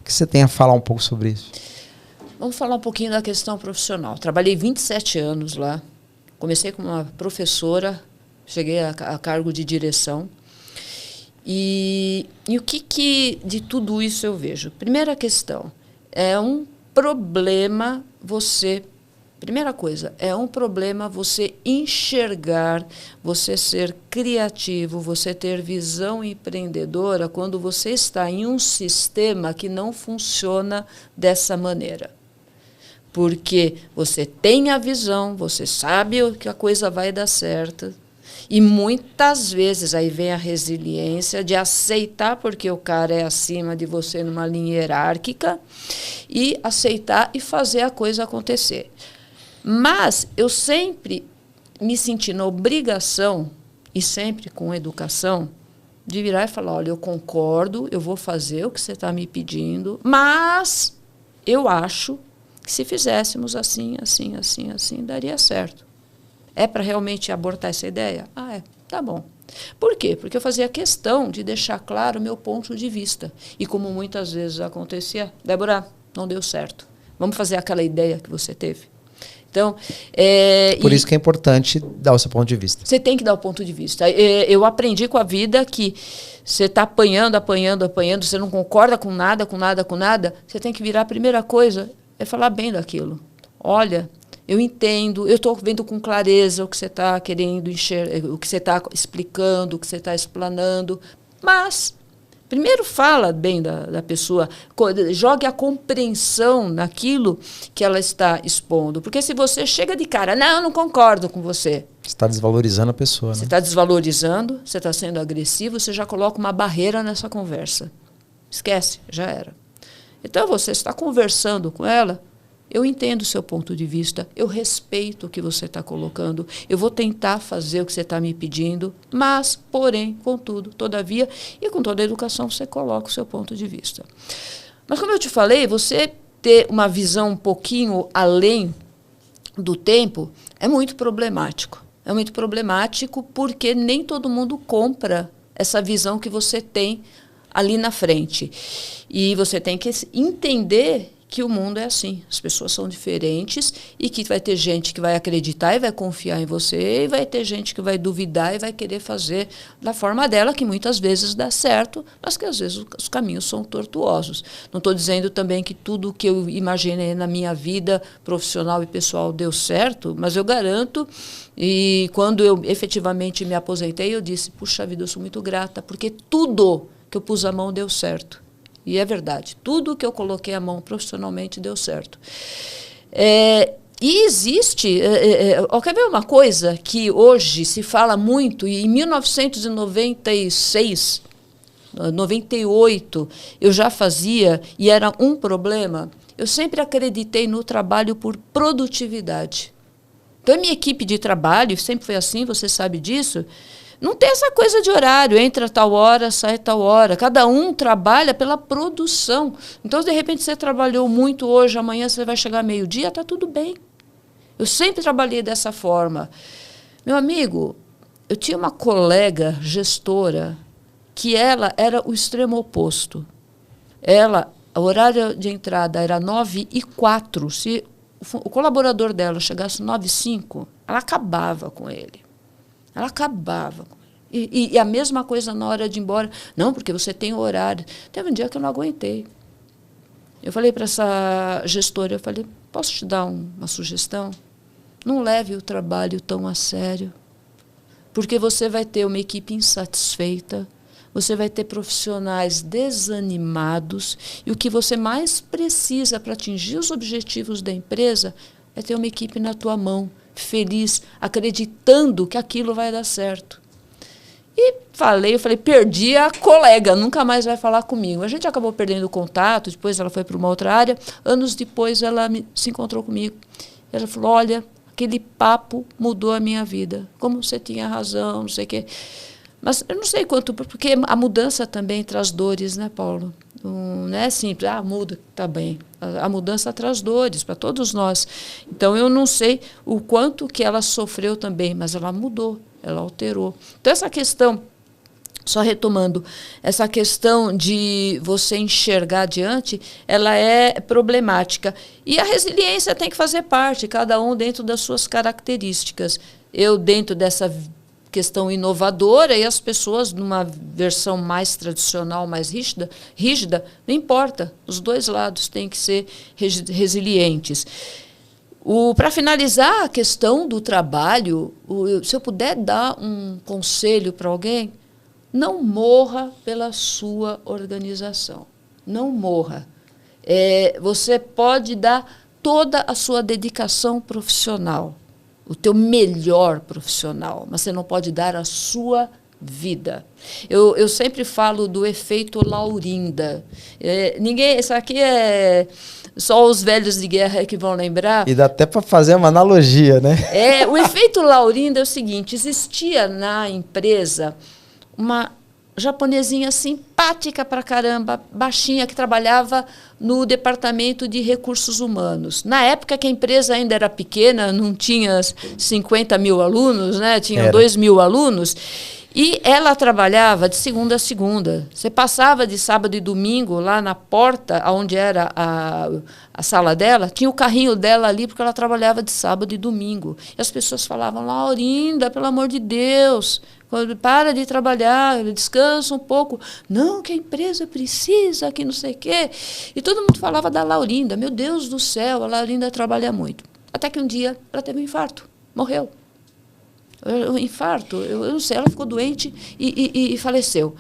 O que você tem a falar um pouco sobre isso? Vamos falar um pouquinho da questão profissional. Trabalhei 27 anos lá. Comecei como uma professora, cheguei a cargo de direção. E o que de tudo isso eu vejo? Primeira questão, é um problema você... Primeira coisa, é um problema você enxergar, você ser criativo, você ter visão empreendedora quando você está em um sistema que não funciona dessa maneira. Porque você tem a visão, você sabe que a coisa vai dar certo, e muitas vezes aí vem a resiliência de aceitar porque o cara é acima de você numa linha hierárquica, e aceitar e fazer a coisa acontecer. Mas eu sempre me senti na obrigação, e sempre com educação, de virar e falar, olha, eu concordo, eu vou fazer o que você está me pedindo, mas eu acho que se fizéssemos assim, assim, assim, assim, daria certo. É para realmente abortar essa ideia? Tá bom. Por quê? Porque eu fazia questão de deixar claro o meu ponto de vista. E como muitas vezes acontecia, Débora, não deu certo. Vamos fazer aquela ideia que você teve. Então, por isso que é importante dar o seu ponto de vista. Você tem que dar o ponto de vista. Eu aprendi com a vida que você está apanhando, você não concorda com nada, você tem que virar a primeira coisa, é falar bem daquilo. Olha, eu entendo, eu estou vendo com clareza o que você está querendo enxergar, o que você está explicando, o que você está explanando, mas Primeiro fala bem da pessoa, jogue a compreensão naquilo que ela está expondo. Porque se você chega de cara, não, eu não concordo com você. Você está desvalorizando a pessoa. Você está desvalorizando, você está sendo agressivo, você já coloca uma barreira nessa conversa. Esquece, já era. Então, você está conversando com ela, eu entendo o seu ponto de vista, eu respeito o que você está colocando, eu vou tentar fazer o que você está me pedindo, mas, porém, contudo, todavia, e com toda a educação, você coloca o seu ponto de vista. Mas, como eu te falei, você ter uma visão um pouquinho além do tempo é muito problemático. É muito problemático porque nem todo mundo compra essa visão que você tem ali na frente. E você tem que entender que o mundo é assim. As pessoas são diferentes e que vai ter gente que vai acreditar e vai confiar em você e vai ter gente que vai duvidar e vai querer fazer da forma dela, que muitas vezes dá certo, mas que às vezes os caminhos são tortuosos. Não estou dizendo também que tudo que eu imaginei na minha vida profissional e pessoal deu certo, mas eu garanto, e quando eu efetivamente me aposentei, eu disse, puxa vida, eu sou muito grata, porque tudo que eu pus a mão deu certo. E é verdade, tudo que eu coloquei a mão profissionalmente deu certo. E existe, quer ver uma coisa que hoje se fala muito, e em 1996, 98, eu já fazia, e era um problema, eu sempre acreditei no trabalho por produtividade. Então, a minha equipe de trabalho, sempre foi assim, você sabe disso, não tem essa coisa de horário, entra tal hora, sai tal hora. Cada um trabalha pela produção. Então, de repente, você trabalhou muito hoje, amanhã você vai chegar meio-dia, está tudo bem. Eu sempre trabalhei dessa forma. Meu amigo, eu tinha uma colega gestora que ela era o extremo oposto. Ela, o horário de entrada era 9h04. Se o colaborador dela chegasse 9h05, ela acabava com ele. Ela acabava. E a mesma coisa na hora de ir embora. Não, porque você tem horário. Teve um dia que eu não aguentei. Eu falei para essa gestora, eu falei, posso te dar uma sugestão? Não leve o trabalho tão a sério. Porque você vai ter uma equipe insatisfeita, você vai ter profissionais desanimados, e o que você mais precisa para atingir os objetivos da empresa é ter uma equipe na tua mão, feliz, acreditando que aquilo vai dar certo. E eu falei, perdi a colega, nunca mais vai falar comigo. A gente acabou perdendo o contato, depois ela foi para uma outra área, anos depois ela se encontrou comigo. Ela falou, olha, aquele papo mudou a minha vida, como você tinha razão, não sei o quê. Mas eu não sei quanto, porque a mudança também traz dores, né, Paulo? Não é simples, muda, tá bem. A mudança traz dores para todos nós. Então, eu não sei o quanto que ela sofreu também, mas ela mudou, ela alterou. Então, essa questão, só retomando, essa questão de você enxergar adiante, ela é problemática. E a resiliência tem que fazer parte, cada um dentro das suas características. Eu, dentro dessa questão inovadora, e as pessoas numa versão mais tradicional, mais rígida, não importa, os dois lados têm que ser resilientes. Para finalizar a questão do trabalho, se eu puder dar um conselho para alguém, não morra pela sua organização, não morra. Você pode dar toda a sua dedicação profissional, o teu melhor profissional, mas você não pode dar a sua vida. Eu sempre falo do efeito Laurinda. Isso aqui é só os velhos de guerra que vão lembrar. E dá até para fazer uma analogia, né? O efeito Laurinda é o seguinte, existia na empresa uma japonesinha simpática pra caramba, baixinha, que trabalhava no departamento de recursos humanos. Na época que a empresa ainda era pequena, não tinha 50 mil alunos, né? Tinha 2.000 alunos, e ela trabalhava de segunda a segunda. Você passava de sábado e domingo lá na porta, onde era a sala dela, tinha o carrinho dela ali, porque ela trabalhava de sábado e domingo. E as pessoas falavam, Laurinda, pelo amor de Deus, para de trabalhar, descansa um pouco. Não, que a empresa precisa, que não sei o quê. E todo mundo falava da Laurinda. Meu Deus do céu, a Laurinda trabalha muito. Até que um dia ela teve um infarto, morreu. Um infarto, eu não sei, ela ficou doente e faleceu.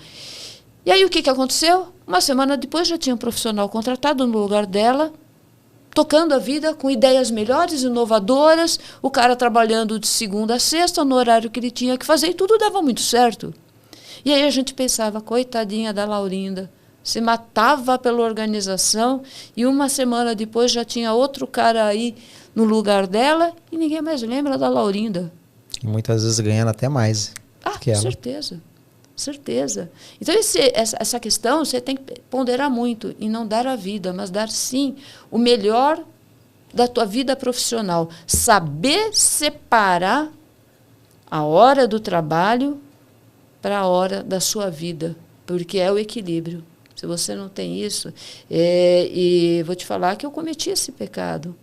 E aí o que aconteceu? Uma semana depois já tinha um profissional contratado no lugar dela, tocando a vida com ideias melhores, inovadoras, o cara trabalhando de segunda a sexta, no horário que ele tinha que fazer, e tudo dava muito certo. E aí a gente pensava, coitadinha da Laurinda, se matava pela organização, e uma semana depois já tinha outro cara aí no lugar dela, e ninguém mais lembra da Laurinda. E muitas vezes ganhando até mais que ela. Certeza. Certeza. Então, essa questão você tem que ponderar muito e não dar a vida, mas dar, sim, o melhor da tua vida profissional. Saber separar a hora do trabalho para a hora da sua vida, porque é o equilíbrio. Se você não tem isso... e vou te falar que eu cometi esse pecado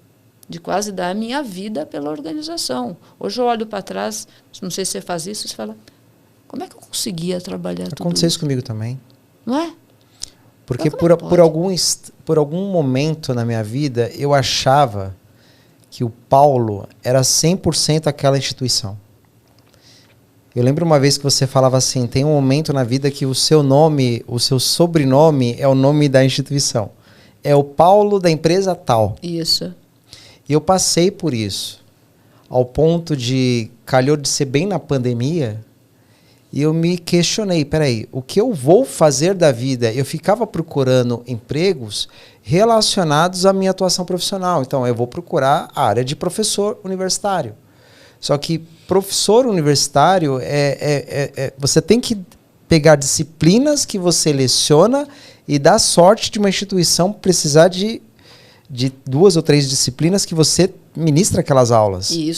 de quase dar a minha vida pela organização. Hoje eu olho para trás, não sei se você faz isso, você fala... Como é que eu conseguia trabalhar tudo isso? Aconteceu isso comigo também. Não é? Porque por algum momento na minha vida, eu achava que o Paulo era 100% aquela instituição. Eu lembro uma vez que você falava assim, tem um momento na vida que o seu nome, o seu sobrenome é o nome da instituição. É o Paulo da empresa tal. Isso. E eu passei por isso. Ao ponto de, calhou de ser bem na pandemia... E eu me questionei, peraí, o que eu vou fazer da vida? Eu ficava procurando empregos relacionados à minha atuação profissional. Então, eu vou procurar a área de professor universitário. Só que professor universitário, você tem que pegar disciplinas que você leciona e dar sorte de uma instituição precisar de 2 ou 3 disciplinas que você ministra aquelas aulas. E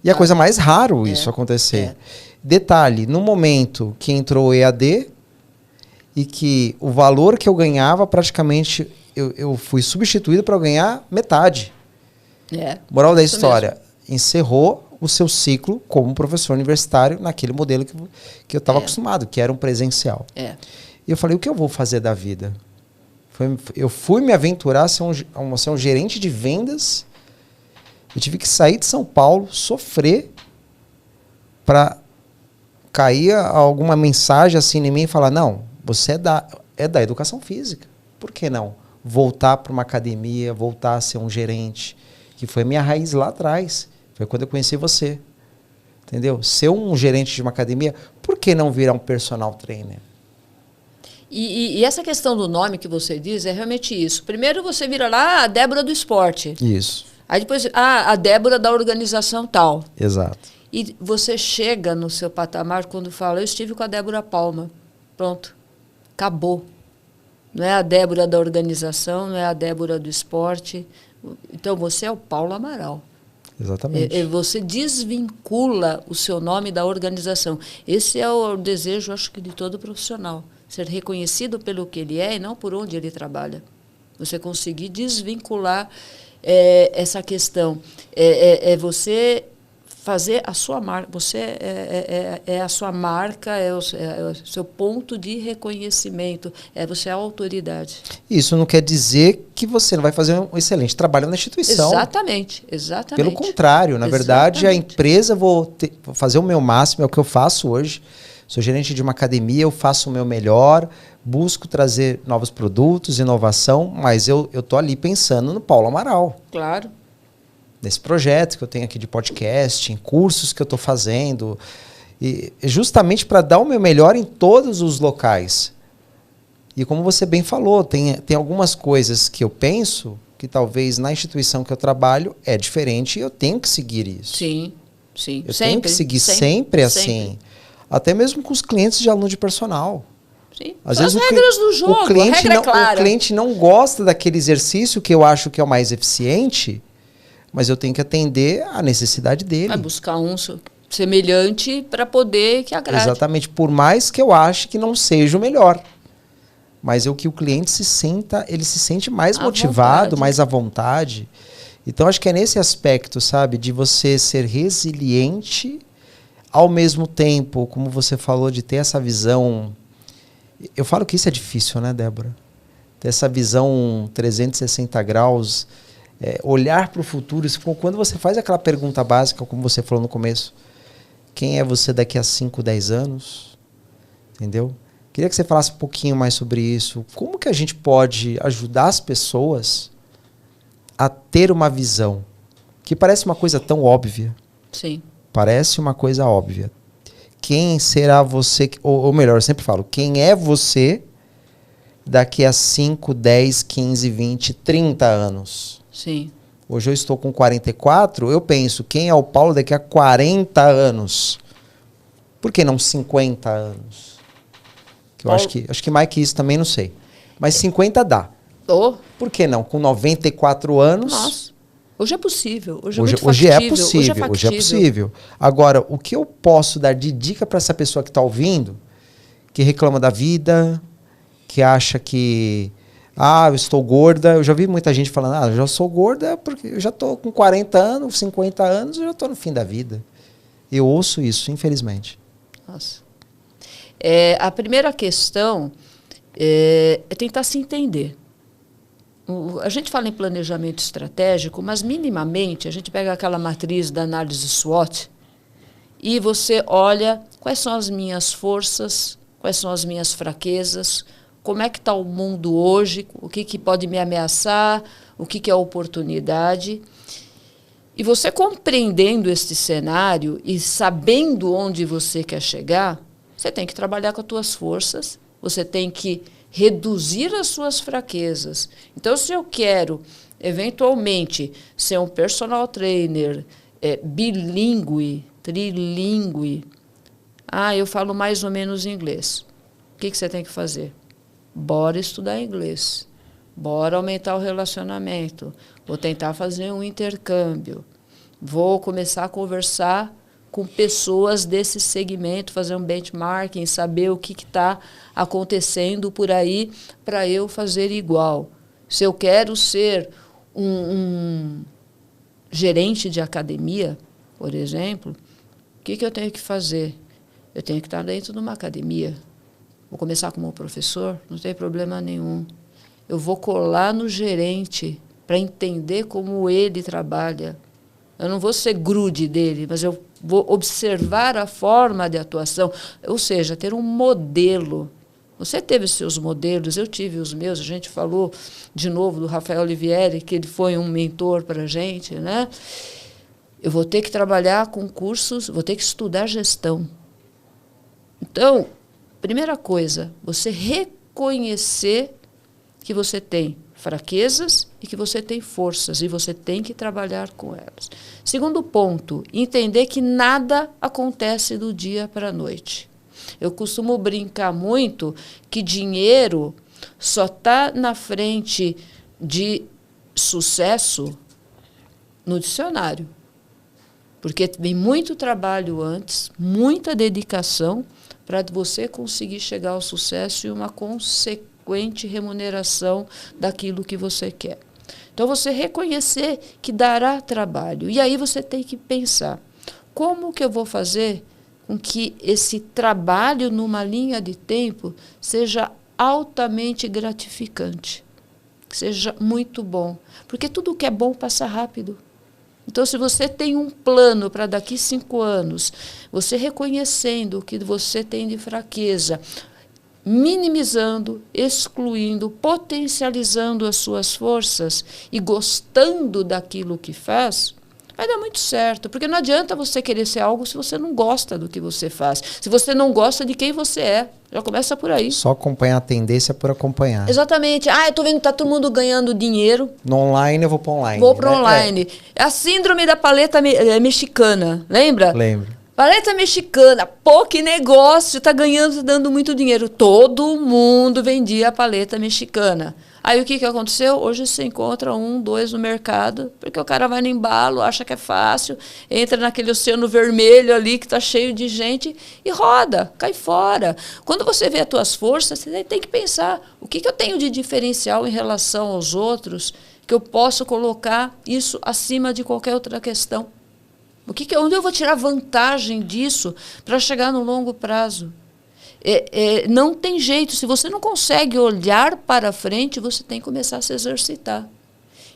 é a coisa mais raro isso acontecer. Detalhe, no momento que entrou o EAD e que o valor que eu ganhava, praticamente, eu fui substituído para ganhar metade. Moral da história, mesmo. Encerrou o seu ciclo como professor universitário naquele modelo que eu estava acostumado, que era um presencial. E eu falei, o que eu vou fazer da vida? Eu fui me aventurar a ser um gerente de vendas. Eu tive que sair de São Paulo, sofrer para... caía alguma mensagem assim em mim e falar, não, você é da educação física. Por que não? Voltar para uma academia, voltar a ser um gerente, que foi minha raiz lá atrás. Foi quando eu conheci você. Entendeu? Ser um gerente de uma academia, por que não virar um personal trainer? E essa questão do nome que você diz é realmente isso. Primeiro você vira lá a Débora do esporte. Isso. Aí depois, a Débora da organização tal. Exato. E você chega no seu patamar quando fala, eu estive com a Débora Palma. Pronto. Acabou. Não é a Débora da organização, não é a Débora do esporte. Então, você é o Paulo Amaral. Exatamente. Você desvincula o seu nome da organização. Esse é o desejo, acho que, de todo profissional. Ser reconhecido pelo que ele é e não por onde ele trabalha. Você conseguir desvincular essa questão. Você... fazer a sua marca. Você é a sua marca, é o seu ponto de reconhecimento. Você é a autoridade. Isso não quer dizer que você não vai fazer um excelente trabalho na instituição. Exatamente. Pelo contrário, na verdade, a empresa, vou fazer o meu máximo, é o que eu faço hoje. Sou gerente de uma academia, eu faço o meu melhor, busco trazer novos produtos, inovação, mas eu estou ali pensando no Paulo Amaral. Claro. Nesse projeto que eu tenho aqui de podcast, em cursos que eu estou fazendo, e justamente para dar o meu melhor em todos os locais. E como você bem falou, tem algumas coisas que eu penso que talvez na instituição que eu trabalho é diferente e eu tenho que seguir isso. Sim. Eu tenho que seguir sempre assim. Até mesmo com os clientes de aluno de personal. Sim. Às vezes as regras do jogo, a regra é clara. O cliente não gosta daquele exercício que eu acho que é o mais eficiente, mas eu tenho que atender à necessidade dele. Vai buscar um semelhante para poder que agrade. Exatamente, por mais que eu ache que não seja o melhor. Mas é o que o cliente ele se sente mais motivado, mais à vontade. Então, acho que é nesse aspecto, sabe, de você ser resiliente, ao mesmo tempo, como você falou, de ter essa visão... Eu falo que isso é difícil, né, Débora? Ter essa visão 360 graus... olhar para o futuro. Quando você faz aquela pergunta básica, como você falou no começo, quem é você daqui a 5, 10 anos? Entendeu? Queria que você falasse um pouquinho mais sobre isso. Como que a gente pode ajudar as pessoas a ter uma visão? Que parece uma coisa tão óbvia. Sim. Parece uma coisa óbvia. Quem será você, ou melhor, eu sempre falo, quem é você daqui a 5, 10, 15, 20, 30 anos? Sim. Hoje eu estou com 44, eu penso, quem é o Paulo daqui a 40 anos? Por que não 50 anos? Que eu acho que mais que isso também não sei. Mas 50 dá. Por que não? Com 94 anos... Nossa. Hoje é possível. Hoje é possível. Agora, o que eu posso dar de dica para essa pessoa que está ouvindo, que reclama da vida, que acha que... eu estou gorda. Eu já vi muita gente falando, eu já sou gorda porque eu já estou com 40 anos, 50 anos, eu já estou no fim da vida. Eu ouço isso, infelizmente. Nossa. A primeira questão é tentar se entender. A gente fala em planejamento estratégico, mas minimamente a gente pega aquela matriz da análise SWOT e você olha quais são as minhas forças, quais são as minhas fraquezas, como é que está o mundo hoje, o que pode me ameaçar, o que é oportunidade. E você compreendendo este cenário e sabendo onde você quer chegar, você tem que trabalhar com as suas forças, você tem que reduzir as suas fraquezas. Então, se eu quero, eventualmente, ser um personal trainer bilíngue, trilíngue, eu falo mais ou menos inglês. O que você tem que fazer? Bora estudar inglês. Bora aumentar o relacionamento. Vou tentar fazer um intercâmbio. Vou começar a conversar com pessoas desse segmento, fazer um benchmarking, saber o que está acontecendo por aí para eu fazer igual. Se eu quero ser um gerente de academia, por exemplo, o que eu tenho que fazer? Eu tenho que estar dentro de uma academia. Vou começar como professor, não tem problema nenhum. Eu vou colar no gerente para entender como ele trabalha. Eu não vou ser grude dele, mas eu vou observar a forma de atuação, ou seja, ter um modelo. Você teve seus modelos, eu tive os meus. A gente falou de novo do Rafael Olivieri, que ele foi um mentor para a gente, né? Eu vou ter que trabalhar com cursos, vou ter que estudar gestão. Então, primeira coisa, você reconhecer que você tem fraquezas e que você tem forças e você tem que trabalhar com elas. Segundo ponto, entender que nada acontece do dia para a noite. Eu costumo brincar muito que dinheiro só está na frente de sucesso no dicionário. Porque vem muito trabalho antes, muita dedicação para você conseguir chegar ao sucesso e uma consequente remuneração daquilo que você quer. Então, você reconhecer que dará trabalho. E aí você tem que pensar, como que eu vou fazer com que esse trabalho numa linha de tempo seja altamente gratificante, que seja muito bom. Porque tudo que é bom passa rápido. Então, se você tem um plano para daqui 5 anos, você reconhecendo o que você tem de fraqueza, minimizando, excluindo, potencializando as suas forças e gostando daquilo que faz, vai dar muito certo. Porque não adianta você querer ser algo se você não gosta do que você faz. Se você não gosta de quem você é. Já começa por aí. Só acompanhar a tendência por acompanhar. Exatamente. Eu tô vendo que tá todo mundo ganhando dinheiro. No online, eu vou para online. Vou para online. É a síndrome da paleta mexicana. Lembra? Lembro. Paleta mexicana. Pô, que negócio. Tá ganhando, tá dando muito dinheiro. Todo mundo vendia a paleta mexicana. Aí o que aconteceu? Hoje você encontra 1, 2 no mercado, porque o cara vai no embalo, acha que é fácil, entra naquele oceano vermelho ali que está cheio de gente e roda, cai fora. Quando você vê as tuas forças, você tem que pensar, o que eu tenho de diferencial em relação aos outros, que eu posso colocar isso acima de qualquer outra questão? Onde eu vou tirar vantagem disso para chegar no longo prazo? Não tem jeito. Se você não consegue olhar para frente, você tem que começar a se exercitar.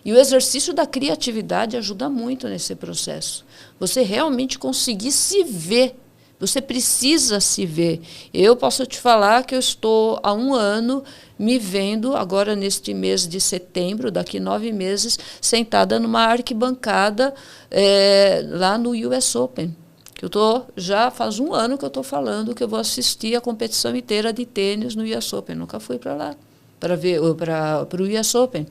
E o exercício da criatividade ajuda muito nesse processo. Você realmente conseguir se ver Você precisa se ver. Eu posso te falar que eu estou há 1 ano me vendo, agora neste mês de setembro, daqui 9 meses, sentada numa arquibancada lá no US Open. Que já faz 1 ano que eu estou falando que eu vou assistir a competição inteira de tênis no US Open. Nunca fui para lá, para o US Open.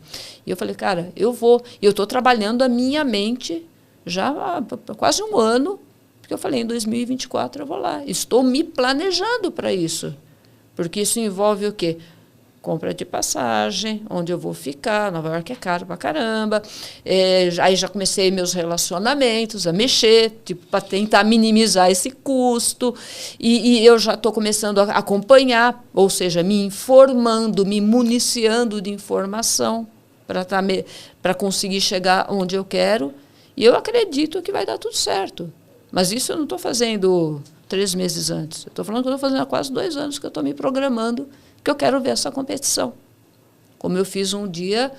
E eu falei, cara, eu vou. E eu estou trabalhando a minha mente já há quase 1 ano, porque eu falei, em 2024 eu vou lá. Estou me planejando para isso. Porque isso envolve o quê? Compra de passagem, onde eu vou ficar. Nova York é caro pra caramba. Aí já comecei meus relacionamentos a mexer, tipo, para tentar minimizar esse custo. E eu já estou começando a acompanhar, ou seja, me informando, me municiando de informação para conseguir chegar onde eu quero. E eu acredito que vai dar tudo certo. Mas isso eu não estou fazendo 3 meses antes. Eu estou falando que eu estou fazendo há quase 2 anos que eu estou me programando, que eu quero ver essa competição. Como eu fiz um dia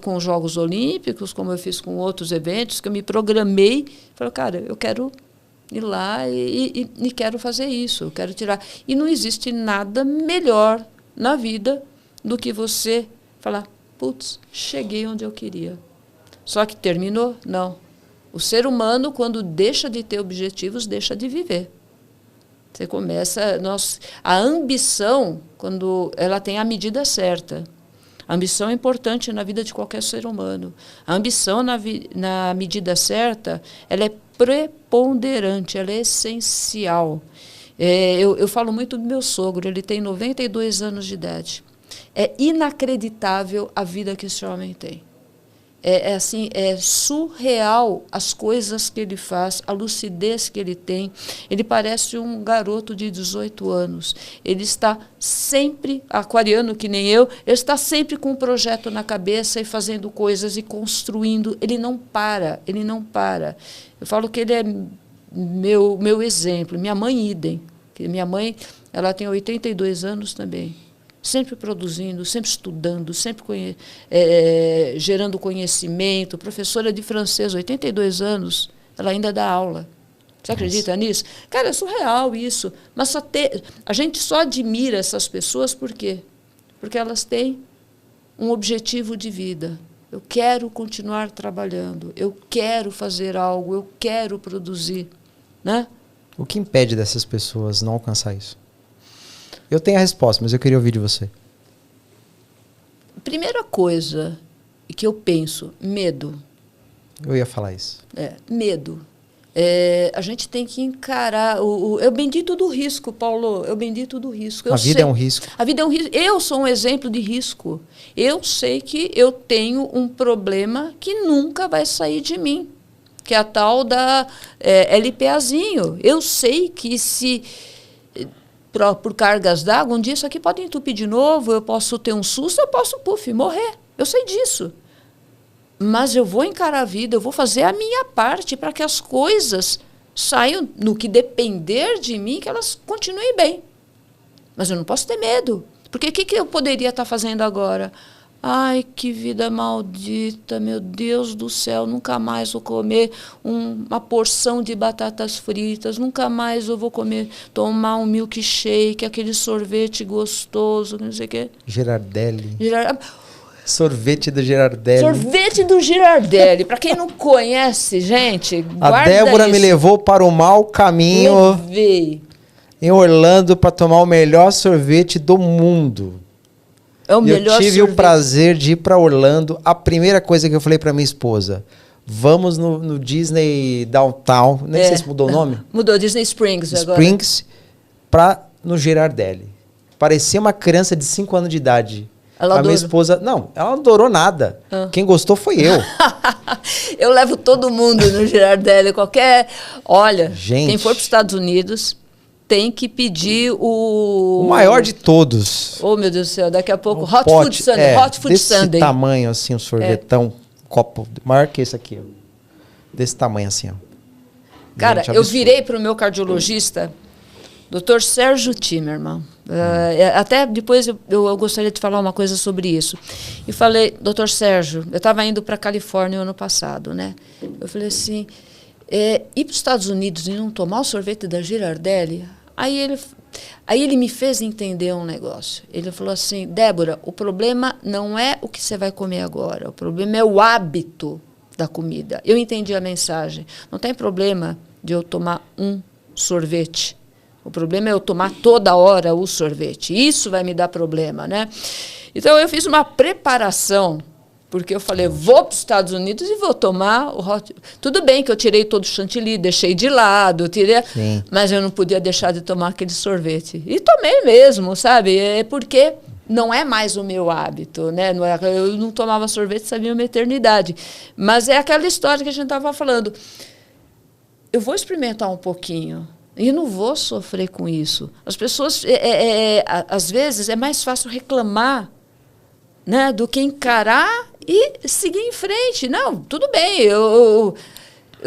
com os Jogos Olímpicos, como eu fiz com outros eventos, que eu me programei. Falei, cara, eu quero ir lá e quero fazer isso, eu quero tirar. E não existe nada melhor na vida do que você falar, putz, cheguei onde eu queria. Só que terminou? Não. O ser humano, quando deixa de ter objetivos, deixa de viver. Você começa... a ambição, quando ela tem a medida certa. A ambição é importante na vida de qualquer ser humano. A ambição, na medida certa, ela é preponderante, ela é essencial. Eu falo muito do meu sogro, ele tem 92 anos de idade. É inacreditável a vida que esse homem tem. É surreal as coisas que ele faz, a lucidez que ele tem. Ele parece um garoto de 18 anos. Ele está sempre, aquariano que nem eu, ele está sempre com um projeto na cabeça e fazendo coisas e construindo. Ele não para, ele não para. Eu falo que ele é meu exemplo. Minha mãe, idem. Minha mãe, ela tem 82 anos também. Sempre produzindo, sempre estudando, sempre gerando conhecimento. Professora de francês, 82 anos, ela ainda dá aula. Você acredita nisso? Cara, é surreal isso. Mas a gente só admira essas pessoas por quê? Porque elas têm um objetivo de vida. Eu quero continuar trabalhando, eu quero fazer algo, eu quero produzir. Né? O que impede dessas pessoas não alcançar isso? Eu tenho a resposta, mas eu queria ouvir de você. Primeira coisa que eu penso, medo. Eu ia falar isso. Medo. A gente tem que encarar... É o bendito do risco, Paulo. É o bendito do risco. A vida é um risco. A vida é um risco. Eu sou um exemplo de risco. Eu sei que eu tenho um problema que nunca vai sair de mim, que é a tal da LPAzinho. Eu sei que se... por cargas d'água, um dia isso aqui pode entupir de novo, eu posso ter um susto, eu posso, morrer. Eu sei disso. Mas eu vou encarar a vida, eu vou fazer a minha parte para que as coisas saiam no que depender de mim, que elas continuem bem. Mas eu não posso ter medo. Porque o que eu poderia estar fazendo agora? Ai, que vida maldita, meu Deus do céu, nunca mais vou comer uma porção de batatas fritas, nunca mais eu vou tomar um milkshake, aquele sorvete gostoso, não sei o quê. Girardelli. Sorvete do Girardelli. Sorvete do Girardelli. Para quem não conhece, gente, guarda A Débora isso. Me levou para o mau caminho. Levei. Em Orlando para tomar o melhor sorvete do mundo. É o melhor sorvete. Eu tive o prazer de ir para Orlando. A primeira coisa que eu falei para minha esposa, vamos no Disney Downtown, nem sei se mudou o nome. Mudou, Disney Springs agora. Springs, no Girardelli. Parecia uma criança de 5 anos de idade. Ela minha esposa, não, ela não adorou nada. Quem gostou foi eu. Eu levo todo mundo no Girardelli, Olha, gente, quem for para os Estados Unidos tem que pedir o maior de todos. Oh, meu Deus do céu, daqui a pouco, Hot Food Sunday. Hot Food Sunday. Desse tamanho, assim, um sorvetão, copo maior que esse aqui. Desse tamanho, assim, ó. Cara, eu virei para o meu cardiologista, Dr. Sérgio Timerman. Até depois eu gostaria de falar uma coisa sobre isso. E falei, Dr. Sérgio, eu estava indo para a Califórnia ano passado, né? Eu falei assim, ir para os Estados Unidos e não tomar o sorvete da Girardelli, aí ele me fez entender um negócio. Ele falou assim, Débora, o problema não é o que você vai comer agora, o problema é o hábito da comida. Eu entendi a mensagem. Não tem problema de eu tomar um sorvete. O problema é eu tomar toda hora o sorvete. Isso vai me dar problema, né? Então, eu fiz uma preparação, porque eu falei, vou para os Estados Unidos e vou tomar o hot... Tudo bem que eu tirei todo o chantilly, deixei de lado, mas eu não podia deixar de tomar aquele sorvete. E tomei mesmo, sabe? É porque não é mais o meu hábito, né? Eu não tomava sorvete, sabia uma eternidade. Mas é aquela história que a gente estava falando. Eu vou experimentar um pouquinho. E não vou sofrer com isso. As pessoas, às vezes, é mais fácil reclamar, né, do que encarar e seguir em frente. Não, tudo bem, eu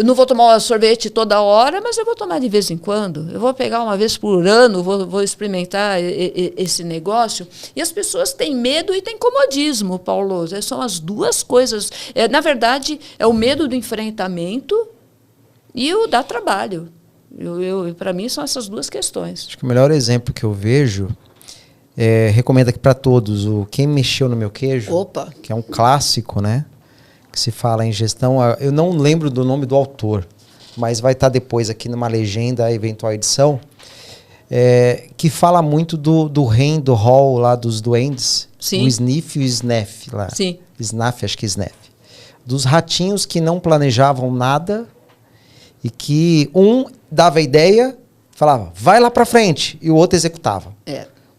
não vou tomar sorvete toda hora, mas eu vou tomar de vez em quando. Eu vou pegar uma vez por ano, vou experimentar esse negócio. E as pessoas têm medo e têm comodismo, Paulo. São as duas coisas. Na verdade, é o medo do enfrentamento e o dar trabalho. Para mim, são essas duas questões. Acho que o melhor exemplo que eu vejo, recomendo aqui para todos, o Quem Mexeu no Meu Queijo, Opa. Que é um clássico, né? Que se fala em gestão. Eu não lembro do nome do autor, mas vai estar depois aqui numa legenda, a eventual edição, que fala muito do reino, do hall lá dos duendes. Sim. O Sniff e o Snaff lá. Sim. Snaff, acho que Snaff. Dos ratinhos que não planejavam nada e que um dava a ideia, falava, vai lá para frente, e o outro executava.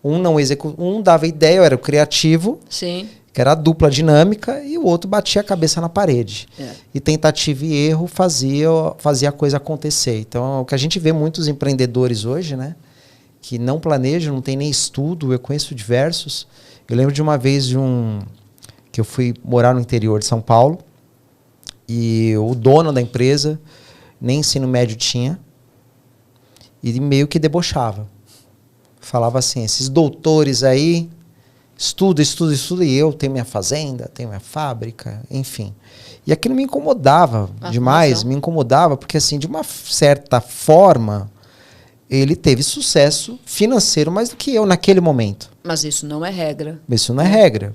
Um dava a ideia, eu era o criativo, Sim. que era a dupla dinâmica, e o outro batia a cabeça na parede. E tentativa e erro fazia a coisa acontecer. Então, o que a gente vê muitos empreendedores hoje, né, que não planejam, não tem nem estudo, eu conheço diversos. Eu lembro de uma vez que eu fui morar no interior de São Paulo, e o dono da empresa nem ensino médio tinha, e meio que debochava. Falava assim, esses doutores aí, estuda, e eu tenho minha fazenda, tenho minha fábrica, enfim. E aquilo me incomodava demais, me incomodava, porque assim, de uma certa forma, ele teve sucesso financeiro mais do que eu naquele momento. Mas isso não é regra. Isso não é regra,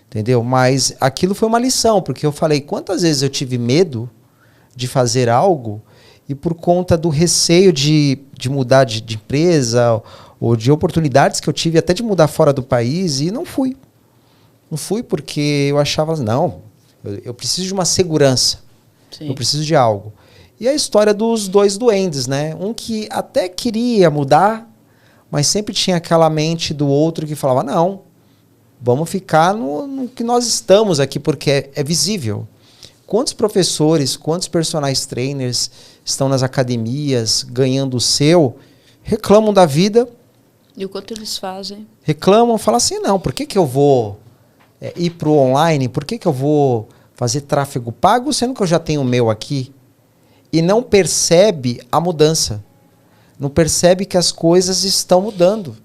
entendeu? Mas aquilo foi uma lição, porque eu falei, quantas vezes eu tive medo de fazer algo e por conta do receio de mudar de empresa ou de oportunidades que eu tive até de mudar fora do país e não fui. Não fui porque eu achava, não, eu preciso de uma segurança. Sim. Eu preciso de algo. E a história dos dois duendes, né? Um que até queria mudar, mas sempre tinha aquela mente do outro que falava, não, vamos ficar no que nós estamos aqui porque é visível. Quantos professores, quantos personal trainers estão nas academias ganhando o seu, reclamam da vida. E o quanto eles fazem? Reclamam, falam assim, não, por que eu vou ir para o online? Por que eu vou fazer tráfego pago, sendo que eu já tenho o meu aqui? E não percebe a mudança. Não percebe que as coisas estão mudando.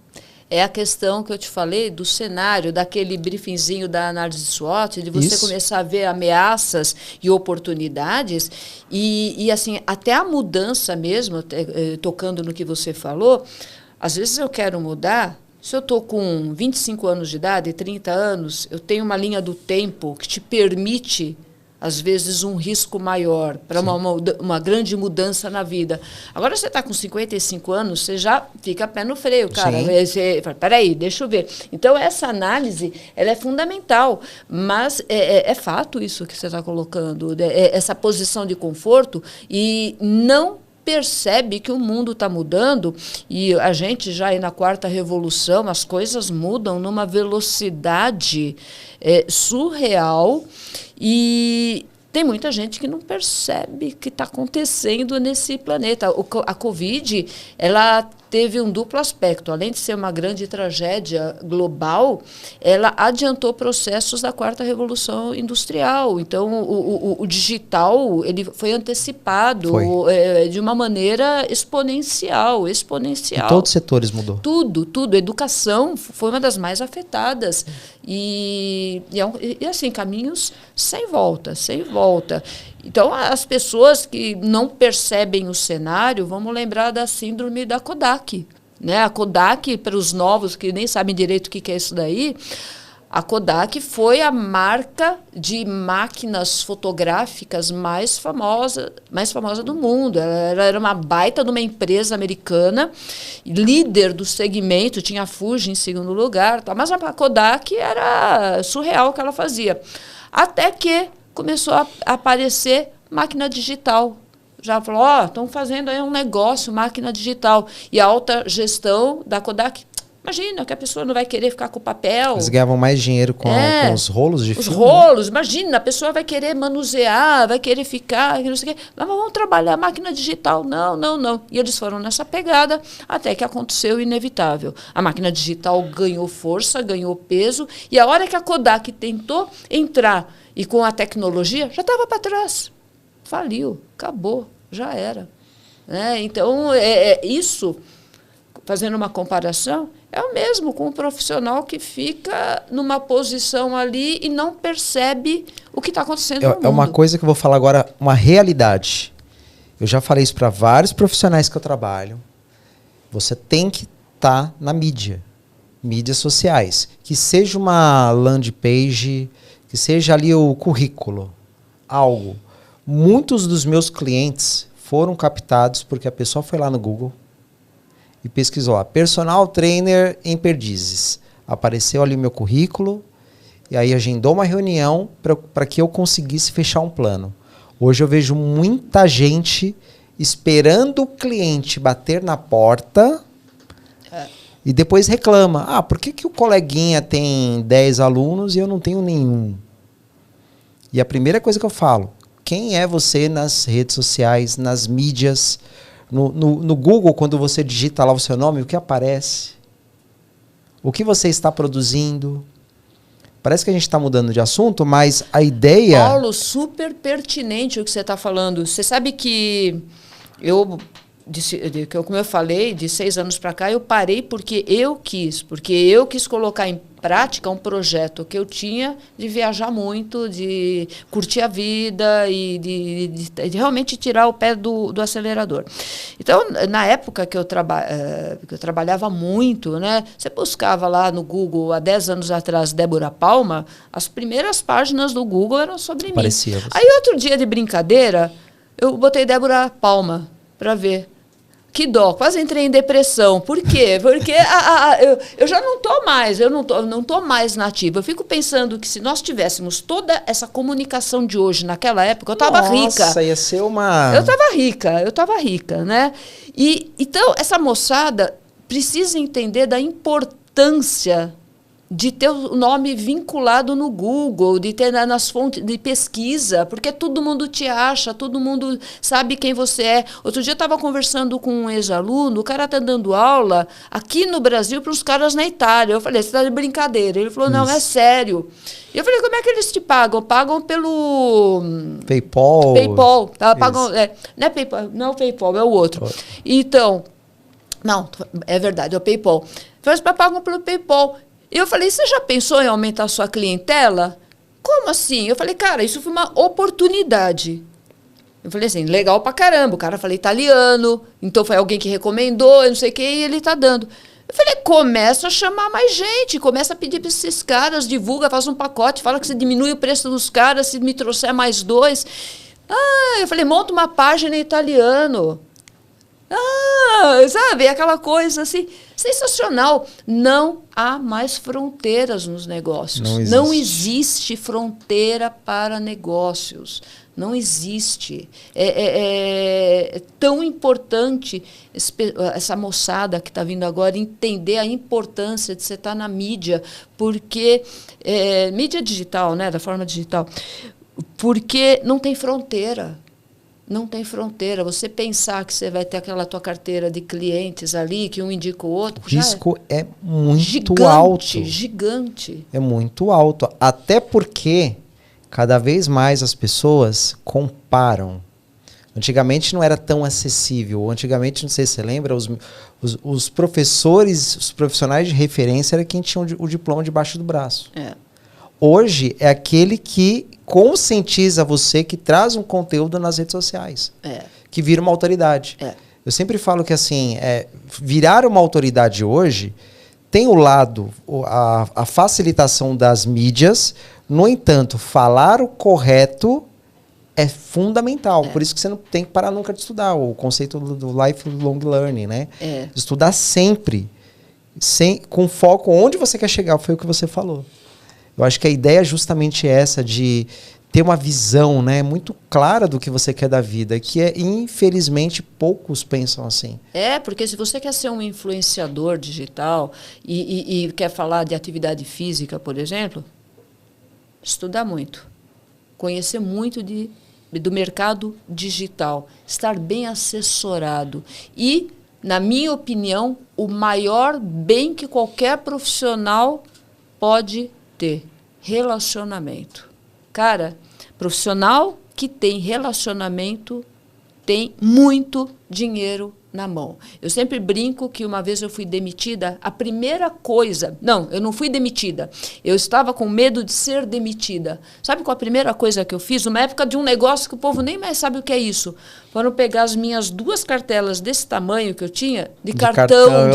É a questão que eu te falei do cenário, daquele briefingzinho da análise SWOT, de você começar a ver ameaças e oportunidades. E assim, até a mudança mesmo, tocando no que você falou, às vezes eu quero mudar. Se eu estou com 25 anos de idade, 30 anos, eu tenho uma linha do tempo que te permite, às vezes, um risco maior para uma grande mudança na vida. Agora, você está com 55 anos, você já fica pé no freio, cara. Você fala, peraí, deixa eu ver. Então, essa análise ela é fundamental, mas é fato isso que você está colocando, essa posição de conforto e não percebe que o mundo está mudando e a gente já aí na quarta revolução, as coisas mudam numa velocidade surreal e tem muita gente que não percebe o que está acontecendo nesse planeta. A Covid, ela teve um duplo aspecto. Além de ser uma grande tragédia global, ela adiantou processos da quarta revolução industrial. Então, o digital ele foi antecipado de uma maneira exponencial. Em todos os setores mudou. Tudo. A educação foi uma das mais afetadas. E assim, caminhos sem volta. Então, as pessoas que não percebem o cenário, vamos lembrar da síndrome da Kodak. Né? A Kodak, para os novos que nem sabem direito o que é isso daí, a Kodak foi a marca de máquinas fotográficas mais famosa do mundo. Ela era uma baita de uma empresa americana, líder do segmento, tinha a Fuji em segundo lugar, tá? Mas a Kodak era surreal o que ela fazia. Até que começou a aparecer máquina digital. Já falou, estão fazendo aí um negócio, máquina digital. E a alta gestão da Kodak, imagina que a pessoa não vai querer ficar com o papel. Eles ganhavam mais dinheiro com os rolos de filme. Os rolos, imagina, a pessoa vai querer manusear, vai querer ficar, não sei o quê. Mas vamos trabalhar máquina digital. Não. E eles foram nessa pegada até que aconteceu o inevitável. A máquina digital ganhou força, ganhou peso, e a hora que a Kodak tentou entrar e com a tecnologia, já estava para trás. Faliu, acabou, já era. Então, isso, fazendo uma comparação, é o mesmo com um profissional que fica numa posição ali e não percebe o que está acontecendo no mundo. É uma coisa que eu vou falar agora, uma realidade. Eu já falei isso para vários profissionais que eu trabalho. Você tem que estar na mídia, mídias sociais. Que seja uma landing page, que seja ali o currículo, algo. Muitos dos meus clientes foram captados porque a pessoa foi lá no Google e pesquisou, personal trainer em Perdizes. Apareceu ali meu currículo e aí agendou uma reunião para que eu conseguisse fechar um plano. Hoje eu vejo muita gente esperando o cliente bater na porta e depois reclama. Por que o coleguinha tem 10 alunos e eu não tenho nenhum? E a primeira coisa que eu falo, quem é você nas redes sociais, nas mídias, no Google, quando você digita lá o seu nome, o que aparece? O que você está produzindo? Parece que a gente está mudando de assunto, mas a ideia... Paulo, super pertinente o que você está falando. Você sabe que como eu falei, de 6 anos para cá, eu parei porque eu quis colocar em prática um projeto que eu tinha de viajar muito, de curtir a vida e de realmente tirar o pé do acelerador. Então, na época que eu trabalhava muito, né, você buscava lá no Google, há 10 anos atrás, Débora Palma, as primeiras páginas do Google eram sobre mim. Aí, outro dia de brincadeira, eu botei Débora Palma para ver. Que dó, quase entrei em depressão. Por quê? Porque eu já não estou mais, eu não tô mais nativa. Eu fico pensando que se nós tivéssemos toda essa comunicação de hoje naquela época, eu estava rica. Nossa, ia ser uma... Eu estava rica, né? E, então, essa moçada precisa entender da importância de ter o nome vinculado no Google, de ter nas fontes de pesquisa, porque todo mundo te acha, todo mundo sabe quem você é. Outro dia eu estava conversando com um ex-aluno, o cara está dando aula aqui no Brasil para os caras na Itália. Eu falei, você está de brincadeira? Ele falou, não, é sério. E eu falei, como é que eles te pagam? Pagam pelo... PayPal. Pagam, não é PayPal, não é o PayPal, é o outro. Então, não, é verdade, é o PayPal. Eles pagam pelo PayPal. E eu falei, você já pensou em aumentar a sua clientela? Como assim? Eu falei, cara, isso foi uma oportunidade. Eu falei assim, legal pra caramba. O cara falou italiano, então foi alguém que recomendou, eu não sei o que, e ele tá dando. Eu falei, começa a chamar mais gente, começa a pedir para esses caras, divulga, faz um pacote, fala que você diminui o preço dos caras, se me trouxer mais 2. Eu falei, monta uma página em italiano. Sabe, aquela coisa assim, sensacional. Não há mais fronteiras nos negócios. Não existe fronteira para negócios. Não existe. É tão importante essa moçada que está vindo agora entender a importância de você estar na mídia, porque mídia digital, né, da forma digital, porque não tem fronteira. Não tem fronteira. Você pensar que você vai ter aquela tua carteira de clientes ali, que um indica o outro... O risco é muito alto. Gigante. É muito alto. Até porque cada vez mais as pessoas comparam. Antigamente não era tão acessível. Antigamente, não sei se você lembra, os professores, os profissionais de referência era quem tinha o diploma debaixo do braço. Hoje é aquele que conscientiza você, que traz um conteúdo nas redes sociais. Que vira uma autoridade. Eu sempre falo que assim, virar uma autoridade hoje tem o lado, a facilitação das mídias. No entanto, falar o correto é fundamental. Por isso que você não tem que parar nunca de estudar. O conceito do lifelong learning, né? Estudar sempre. Com foco onde você quer chegar. Foi o que você falou. Eu acho que a ideia é justamente essa, de ter uma visão, né, muito clara do que você quer da vida, que infelizmente, poucos pensam assim. Porque se você quer ser um influenciador digital e quer falar de atividade física, por exemplo, estudar muito. Conhecer muito do mercado digital. Estar bem assessorado. E, na minha opinião, o maior bem que qualquer profissional pode ter: relacionamento. Cara, profissional que tem relacionamento tem muito dinheiro na mão. Eu sempre brinco que uma vez eu fui demitida, a primeira coisa... Não, eu não fui demitida. Eu estava com medo de ser demitida. Sabe qual a primeira coisa que eu fiz? Uma época de um negócio que o povo nem mais sabe o que é isso. Foram pegar as minhas 2 cartelas desse tamanho que eu tinha, de cartão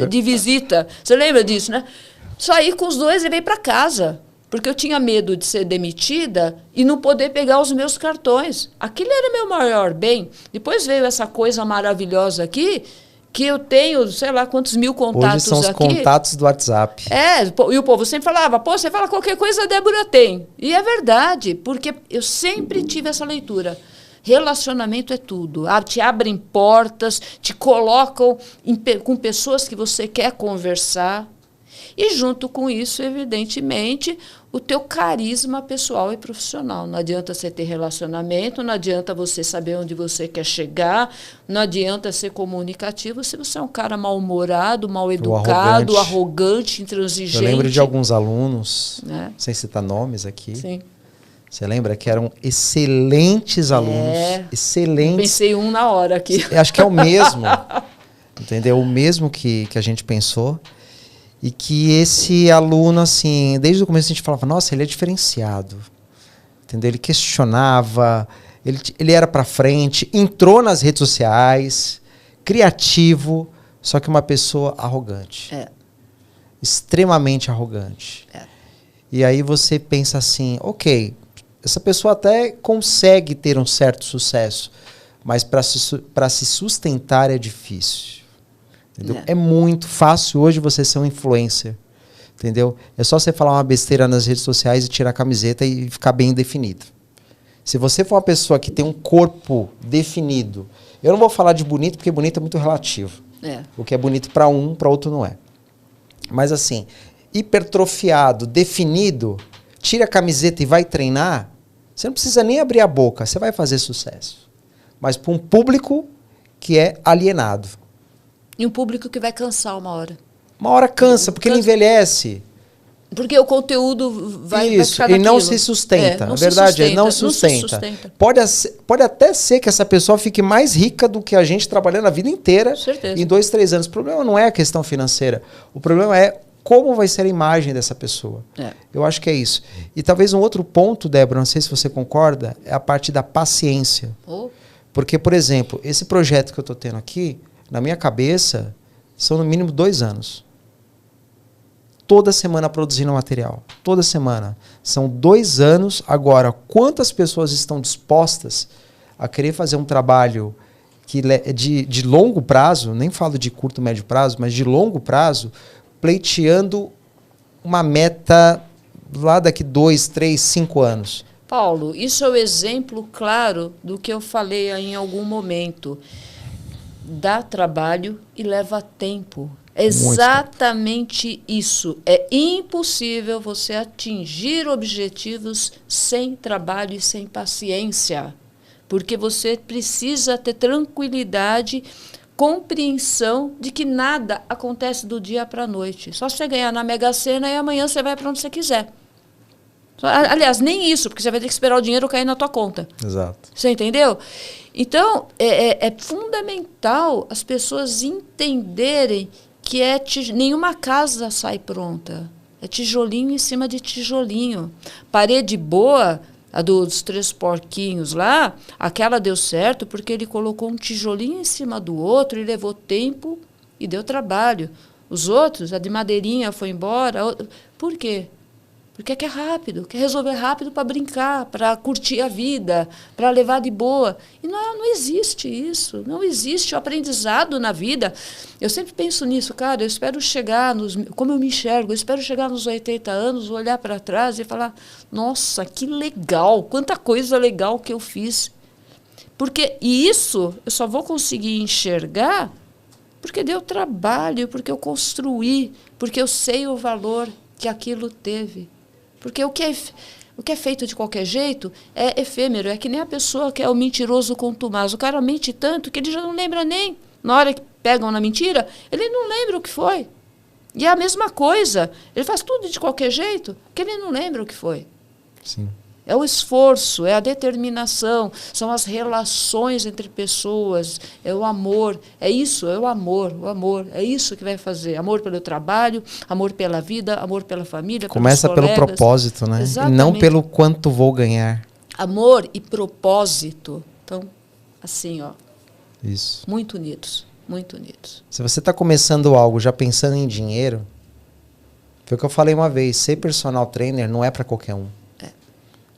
de visita. Você lembra disso, né? Saí com os 2 e veio para casa. Porque eu tinha medo de ser demitida e não poder pegar os meus cartões. Aquilo era meu maior bem. Depois veio essa coisa maravilhosa aqui, que eu tenho, sei lá quantos mil contatos aqui. Hoje são os contatos do WhatsApp. E o povo sempre falava, você fala qualquer coisa, a Débora tem. E é verdade, porque eu sempre tive essa leitura. Relacionamento é tudo. Te abrem portas, te colocam com pessoas que você quer conversar. E, junto com isso, evidentemente, o teu carisma pessoal e profissional. Não adianta você ter relacionamento, não adianta você saber onde você quer chegar, não adianta ser comunicativo se você é um cara mal-humorado, mal-educado, arrogante, intransigente. Eu lembro de alguns alunos, sem citar nomes aqui. Sim. Você lembra que eram excelentes alunos? Excelentes. Pensei na hora aqui. Acho que é o mesmo. Entendeu? O mesmo que a gente pensou. E que esse aluno, assim, desde o começo a gente falava, nossa, ele é diferenciado. Entendeu? Ele questionava, ele era pra frente, entrou nas redes sociais, criativo, só que uma pessoa arrogante. Extremamente arrogante. E aí você pensa assim, ok, essa pessoa até consegue ter um certo sucesso, mas para se sustentar é difícil. Entendeu? É muito fácil hoje você ser um influencer. Entendeu? É só você falar uma besteira nas redes sociais e tirar a camiseta e ficar bem definido. Se você for uma pessoa que tem um corpo definido, eu não vou falar de bonito, porque bonito é muito relativo. O que é bonito para um, para outro não é. Mas assim, hipertrofiado, definido, tira a camiseta e vai treinar, você não precisa nem abrir a boca, você vai fazer sucesso. Mas para um público que é alienado. E um público que vai cansar uma hora. Uma hora cansa, porque ele envelhece. Porque o conteúdo vai ficar naquilo. E não se sustenta. A verdade é não se sustenta. Pode até ser que essa pessoa fique mais rica do que a gente trabalhando a vida inteira. Em 2, 3 anos. O problema não é a questão financeira. O problema é como vai ser a imagem dessa pessoa. Eu acho que é isso. E talvez um outro ponto, Débora, não sei se você concorda, é a parte da paciência. Porque, por exemplo, esse projeto que eu estou tendo aqui, na minha cabeça, são no mínimo 2 anos. Toda semana produzindo material. Toda semana. São 2 anos. Agora, quantas pessoas estão dispostas a querer fazer um trabalho que de longo prazo, nem falo de curto, médio prazo, mas de longo prazo, pleiteando uma meta lá daqui 2, 3, 5 anos? Paulo, isso é o exemplo claro do que eu falei em algum momento. Dá trabalho e leva tempo. Exatamente isso. É impossível você atingir objetivos sem trabalho e sem paciência. Porque você precisa ter tranquilidade, compreensão de que nada acontece do dia para a noite. Só você ganhar na Mega Sena e amanhã você vai para onde você quiser. Aliás, nem isso, porque você vai ter que esperar o dinheiro cair na tua conta. Exato. Você entendeu? Então, é fundamental as pessoas entenderem que nenhuma casa sai pronta. É tijolinho em cima de tijolinho. Parede boa A dos 3 porquinhos lá, aquela deu certo porque ele colocou um tijolinho em cima do outro e levou tempo e deu trabalho. Os outros, a de madeirinha foi embora. Por quê? Porque quer rápido, quer resolver rápido para brincar, para curtir a vida, para levar de boa. E não existe isso, não existe o aprendizado na vida. Eu sempre penso nisso, cara, eu espero chegar, como eu me enxergo, eu espero chegar nos 80 anos, olhar para trás e falar, nossa, que legal, quanta coisa legal que eu fiz. E isso eu só vou conseguir enxergar porque deu trabalho, porque eu construí, porque eu sei o valor que aquilo teve. Porque o que é feito de qualquer jeito é efêmero. É que nem a pessoa que é o mentiroso contumaz. O cara mente tanto que ele já não lembra nem. Na hora que pegam na mentira, ele não lembra o que foi. E é a mesma coisa. Ele faz tudo de qualquer jeito que ele não lembra o que foi. Sim. É o esforço, é a determinação, são as relações entre pessoas, é o amor, é isso, é o amor, é isso que vai fazer. Amor pelo trabalho, amor pela vida, amor pela família, começa pelos pelo propósito, né? Exatamente. E não pelo quanto vou ganhar. Amor e propósito, então, assim, ó, isso. Muito unidos, muito unidos. Se você está começando algo já pensando em dinheiro, foi o que eu falei uma vez, ser personal trainer não é para qualquer um.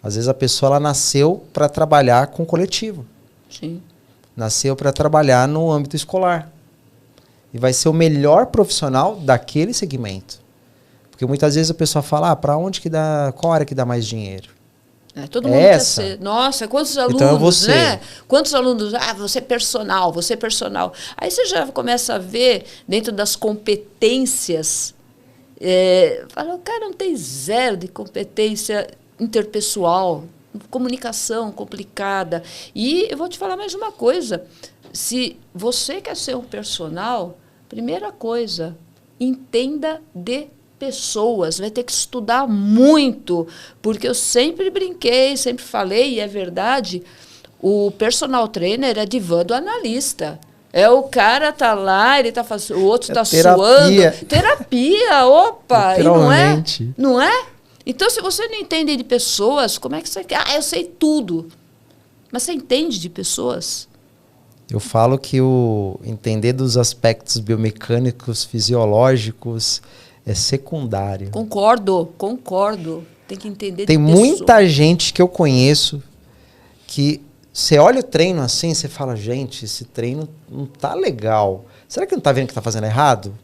Às vezes a pessoa ela nasceu para trabalhar com coletivo. Sim. Nasceu para trabalhar no âmbito escolar. E vai ser o melhor profissional daquele segmento. Porque muitas vezes a pessoa fala, para onde que dá, qual área que dá mais dinheiro? Todo mundo quer ser. Nossa, quantos alunos, então você. Né? Quantos alunos, você é personal, você é personal. Aí você já começa a ver, dentro das competências, fala, o cara não tem zero de competência interpessoal, comunicação complicada. E eu vou te falar mais uma coisa. Se você quer ser um personal, primeira coisa, entenda de pessoas. Vai ter que estudar muito, porque eu sempre brinquei, sempre falei, e é verdade, o personal trainer é divã do analista. O cara tá lá, ele tá fazendo, o outro tá suando. Terapia, opa! E não é? Não é? Então, se você não entende de pessoas, como é que você quer? Eu sei tudo. Mas você entende de pessoas? Eu falo que o entender dos aspectos biomecânicos, fisiológicos, é secundário. Concordo. Tem que entender Tem muita gente que eu conheço que você olha o treino assim, você fala, gente, esse treino não tá legal. Será que não tá vendo que tá fazendo errado?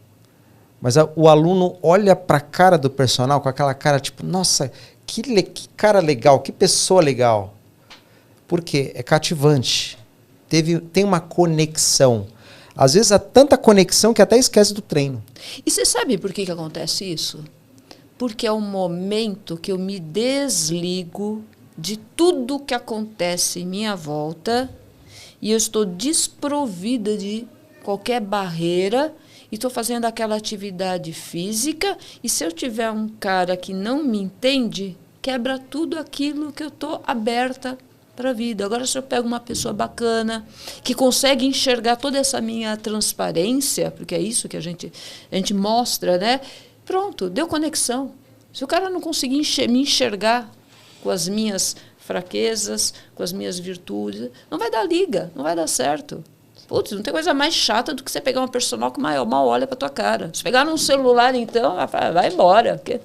Mas o aluno olha para a cara do personal com aquela cara tipo, nossa, que cara legal, que pessoa legal. Por quê? É cativante. Tem uma conexão. Às vezes há tanta conexão que até esquece do treino. E você sabe por que acontece isso? Porque é um momento que eu me desligo de tudo que acontece em minha volta e eu estou desprovida de qualquer barreira e estou fazendo aquela atividade física, e se eu tiver um cara que não me entende, quebra tudo aquilo que eu estou aberta para a vida. Agora, se eu pego uma pessoa bacana, que consegue enxergar toda essa minha transparência, porque é isso que a gente mostra, né? Pronto, deu conexão. Se o cara não conseguir me enxergar com as minhas fraquezas, com as minhas virtudes, não vai dar liga, não vai dar certo. Putz, não tem coisa mais chata do que você pegar uma personal que mal olha para tua cara. Se pegar num celular, então, vai embora. Porque...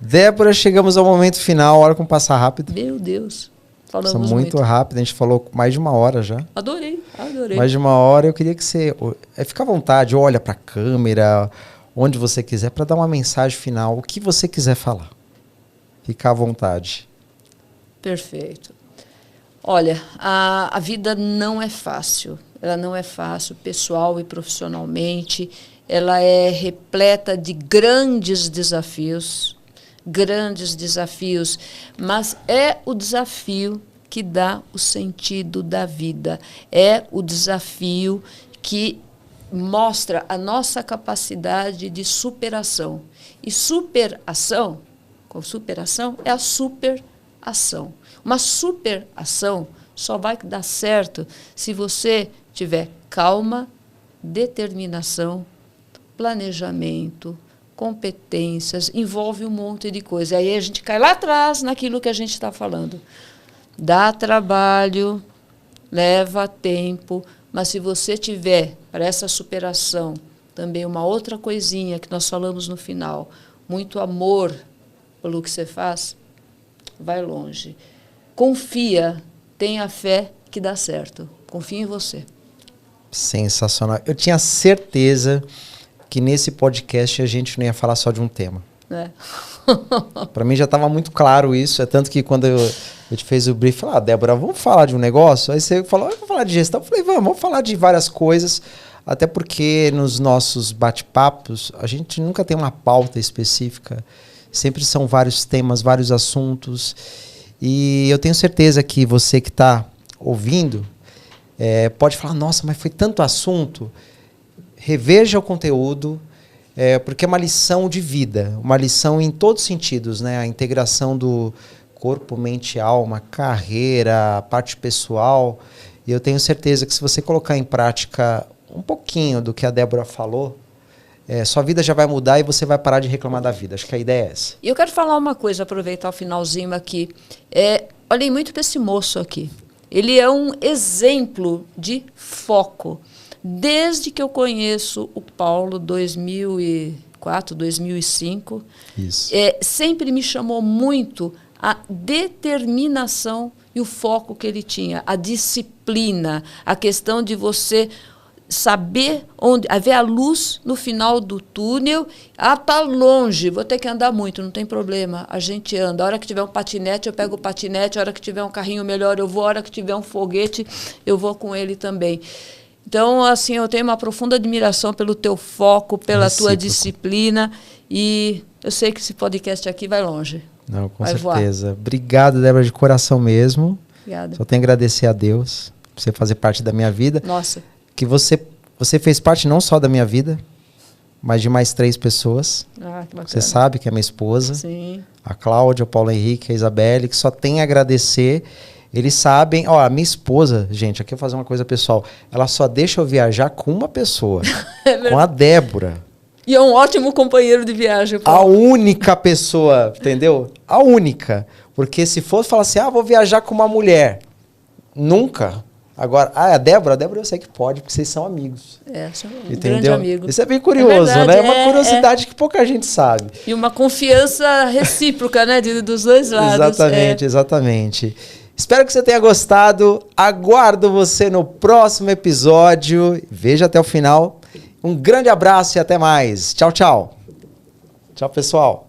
Débora, chegamos ao momento final, a hora como passar rápido. Meu Deus, falamos muito rápido, a gente falou mais de 1 hora já. Adorei. Mais de 1 hora, eu queria que você... Fica à vontade, olha para a câmera, onde você quiser, para dar uma mensagem final, o que você quiser falar. Fica à vontade. Perfeito. Olha, a vida não é fácil. Ela não é fácil, pessoal e profissionalmente. Ela é repleta de grandes desafios, mas é o desafio que dá o sentido da vida. É o desafio que mostra a nossa capacidade de superação. E superação é a superação. Uma superação só vai dar certo se você tiver calma, determinação, planejamento, competências, envolve um monte de coisa. Aí a gente cai lá atrás naquilo que a gente está falando. Dá trabalho, leva tempo, mas se você tiver para essa superação também uma outra coisinha que nós falamos no final, muito amor pelo que você faz, vai longe. Confia, tenha fé que dá certo. Confia em você. Sensacional. Eu tinha certeza que nesse podcast a gente não ia falar só de um tema. Para mim já estava muito claro isso. É tanto que quando eu te fez o brief, falei, Débora, vamos falar de um negócio? Aí você falou, vamos falar de gestão. Eu falei, vamos falar de várias coisas. Até porque nos nossos bate-papos a gente nunca tem uma pauta específica. Sempre são vários temas, vários assuntos. E eu tenho certeza que você que está ouvindo pode falar, nossa, mas foi tanto assunto. Reveja o conteúdo, porque é uma lição de vida, uma lição em todos os sentidos, né? A integração do corpo, mente, alma, carreira, parte pessoal. E eu tenho certeza que se você colocar em prática um pouquinho do que a Débora falou, sua vida já vai mudar e você vai parar de reclamar da vida. Acho que a ideia é essa. E eu quero falar uma coisa, aproveitar o finalzinho aqui. Olhem muito para esse moço aqui. Ele é um exemplo de foco. Desde que eu conheço o Paulo, 2004, 2005, isso. Sempre me chamou muito a determinação e o foco que ele tinha, a disciplina, a questão de você saber onde, ver a luz no final do túnel. Tá longe, vou ter que andar muito, não tem problema, a gente anda. A hora que tiver um patinete, eu pego o patinete, a hora que tiver um carrinho melhor, eu vou, a hora que tiver um foguete, eu vou com ele também. Então, assim, eu tenho uma profunda admiração pelo teu foco, pela tua disciplina, e eu sei que esse podcast aqui vai longe. Não, com certeza. Voar. Obrigado, Débora, de coração mesmo. Obrigada. Só tenho a agradecer a Deus por você fazer parte da minha vida. Nossa. Que você fez parte não só da minha vida, mas de mais 3 pessoas. Que bacana. Você sabe que é minha esposa. Sim. A Cláudia, o Paulo Henrique, a Isabelle, que só tem a agradecer. Eles sabem... a minha esposa, gente, aqui eu vou fazer uma coisa pessoal. Ela só deixa eu viajar com uma pessoa. Com a Débora. E é um ótimo companheiro de viagem. Paulo. A única pessoa, entendeu? A única. Porque se fosse falar assim, vou viajar com uma mulher. Nunca. Agora, a Débora eu sei que pode, porque vocês são amigos. São um entendeu? Grande amigo. Isso é bem curioso, verdade, né? É uma curiosidade que pouca gente sabe. E uma confiança recíproca, né? Dos dois lados. Exatamente. Espero que você tenha gostado. Aguardo você no próximo episódio. Veja até o final. Um grande abraço e até mais. Tchau, tchau. Tchau, pessoal.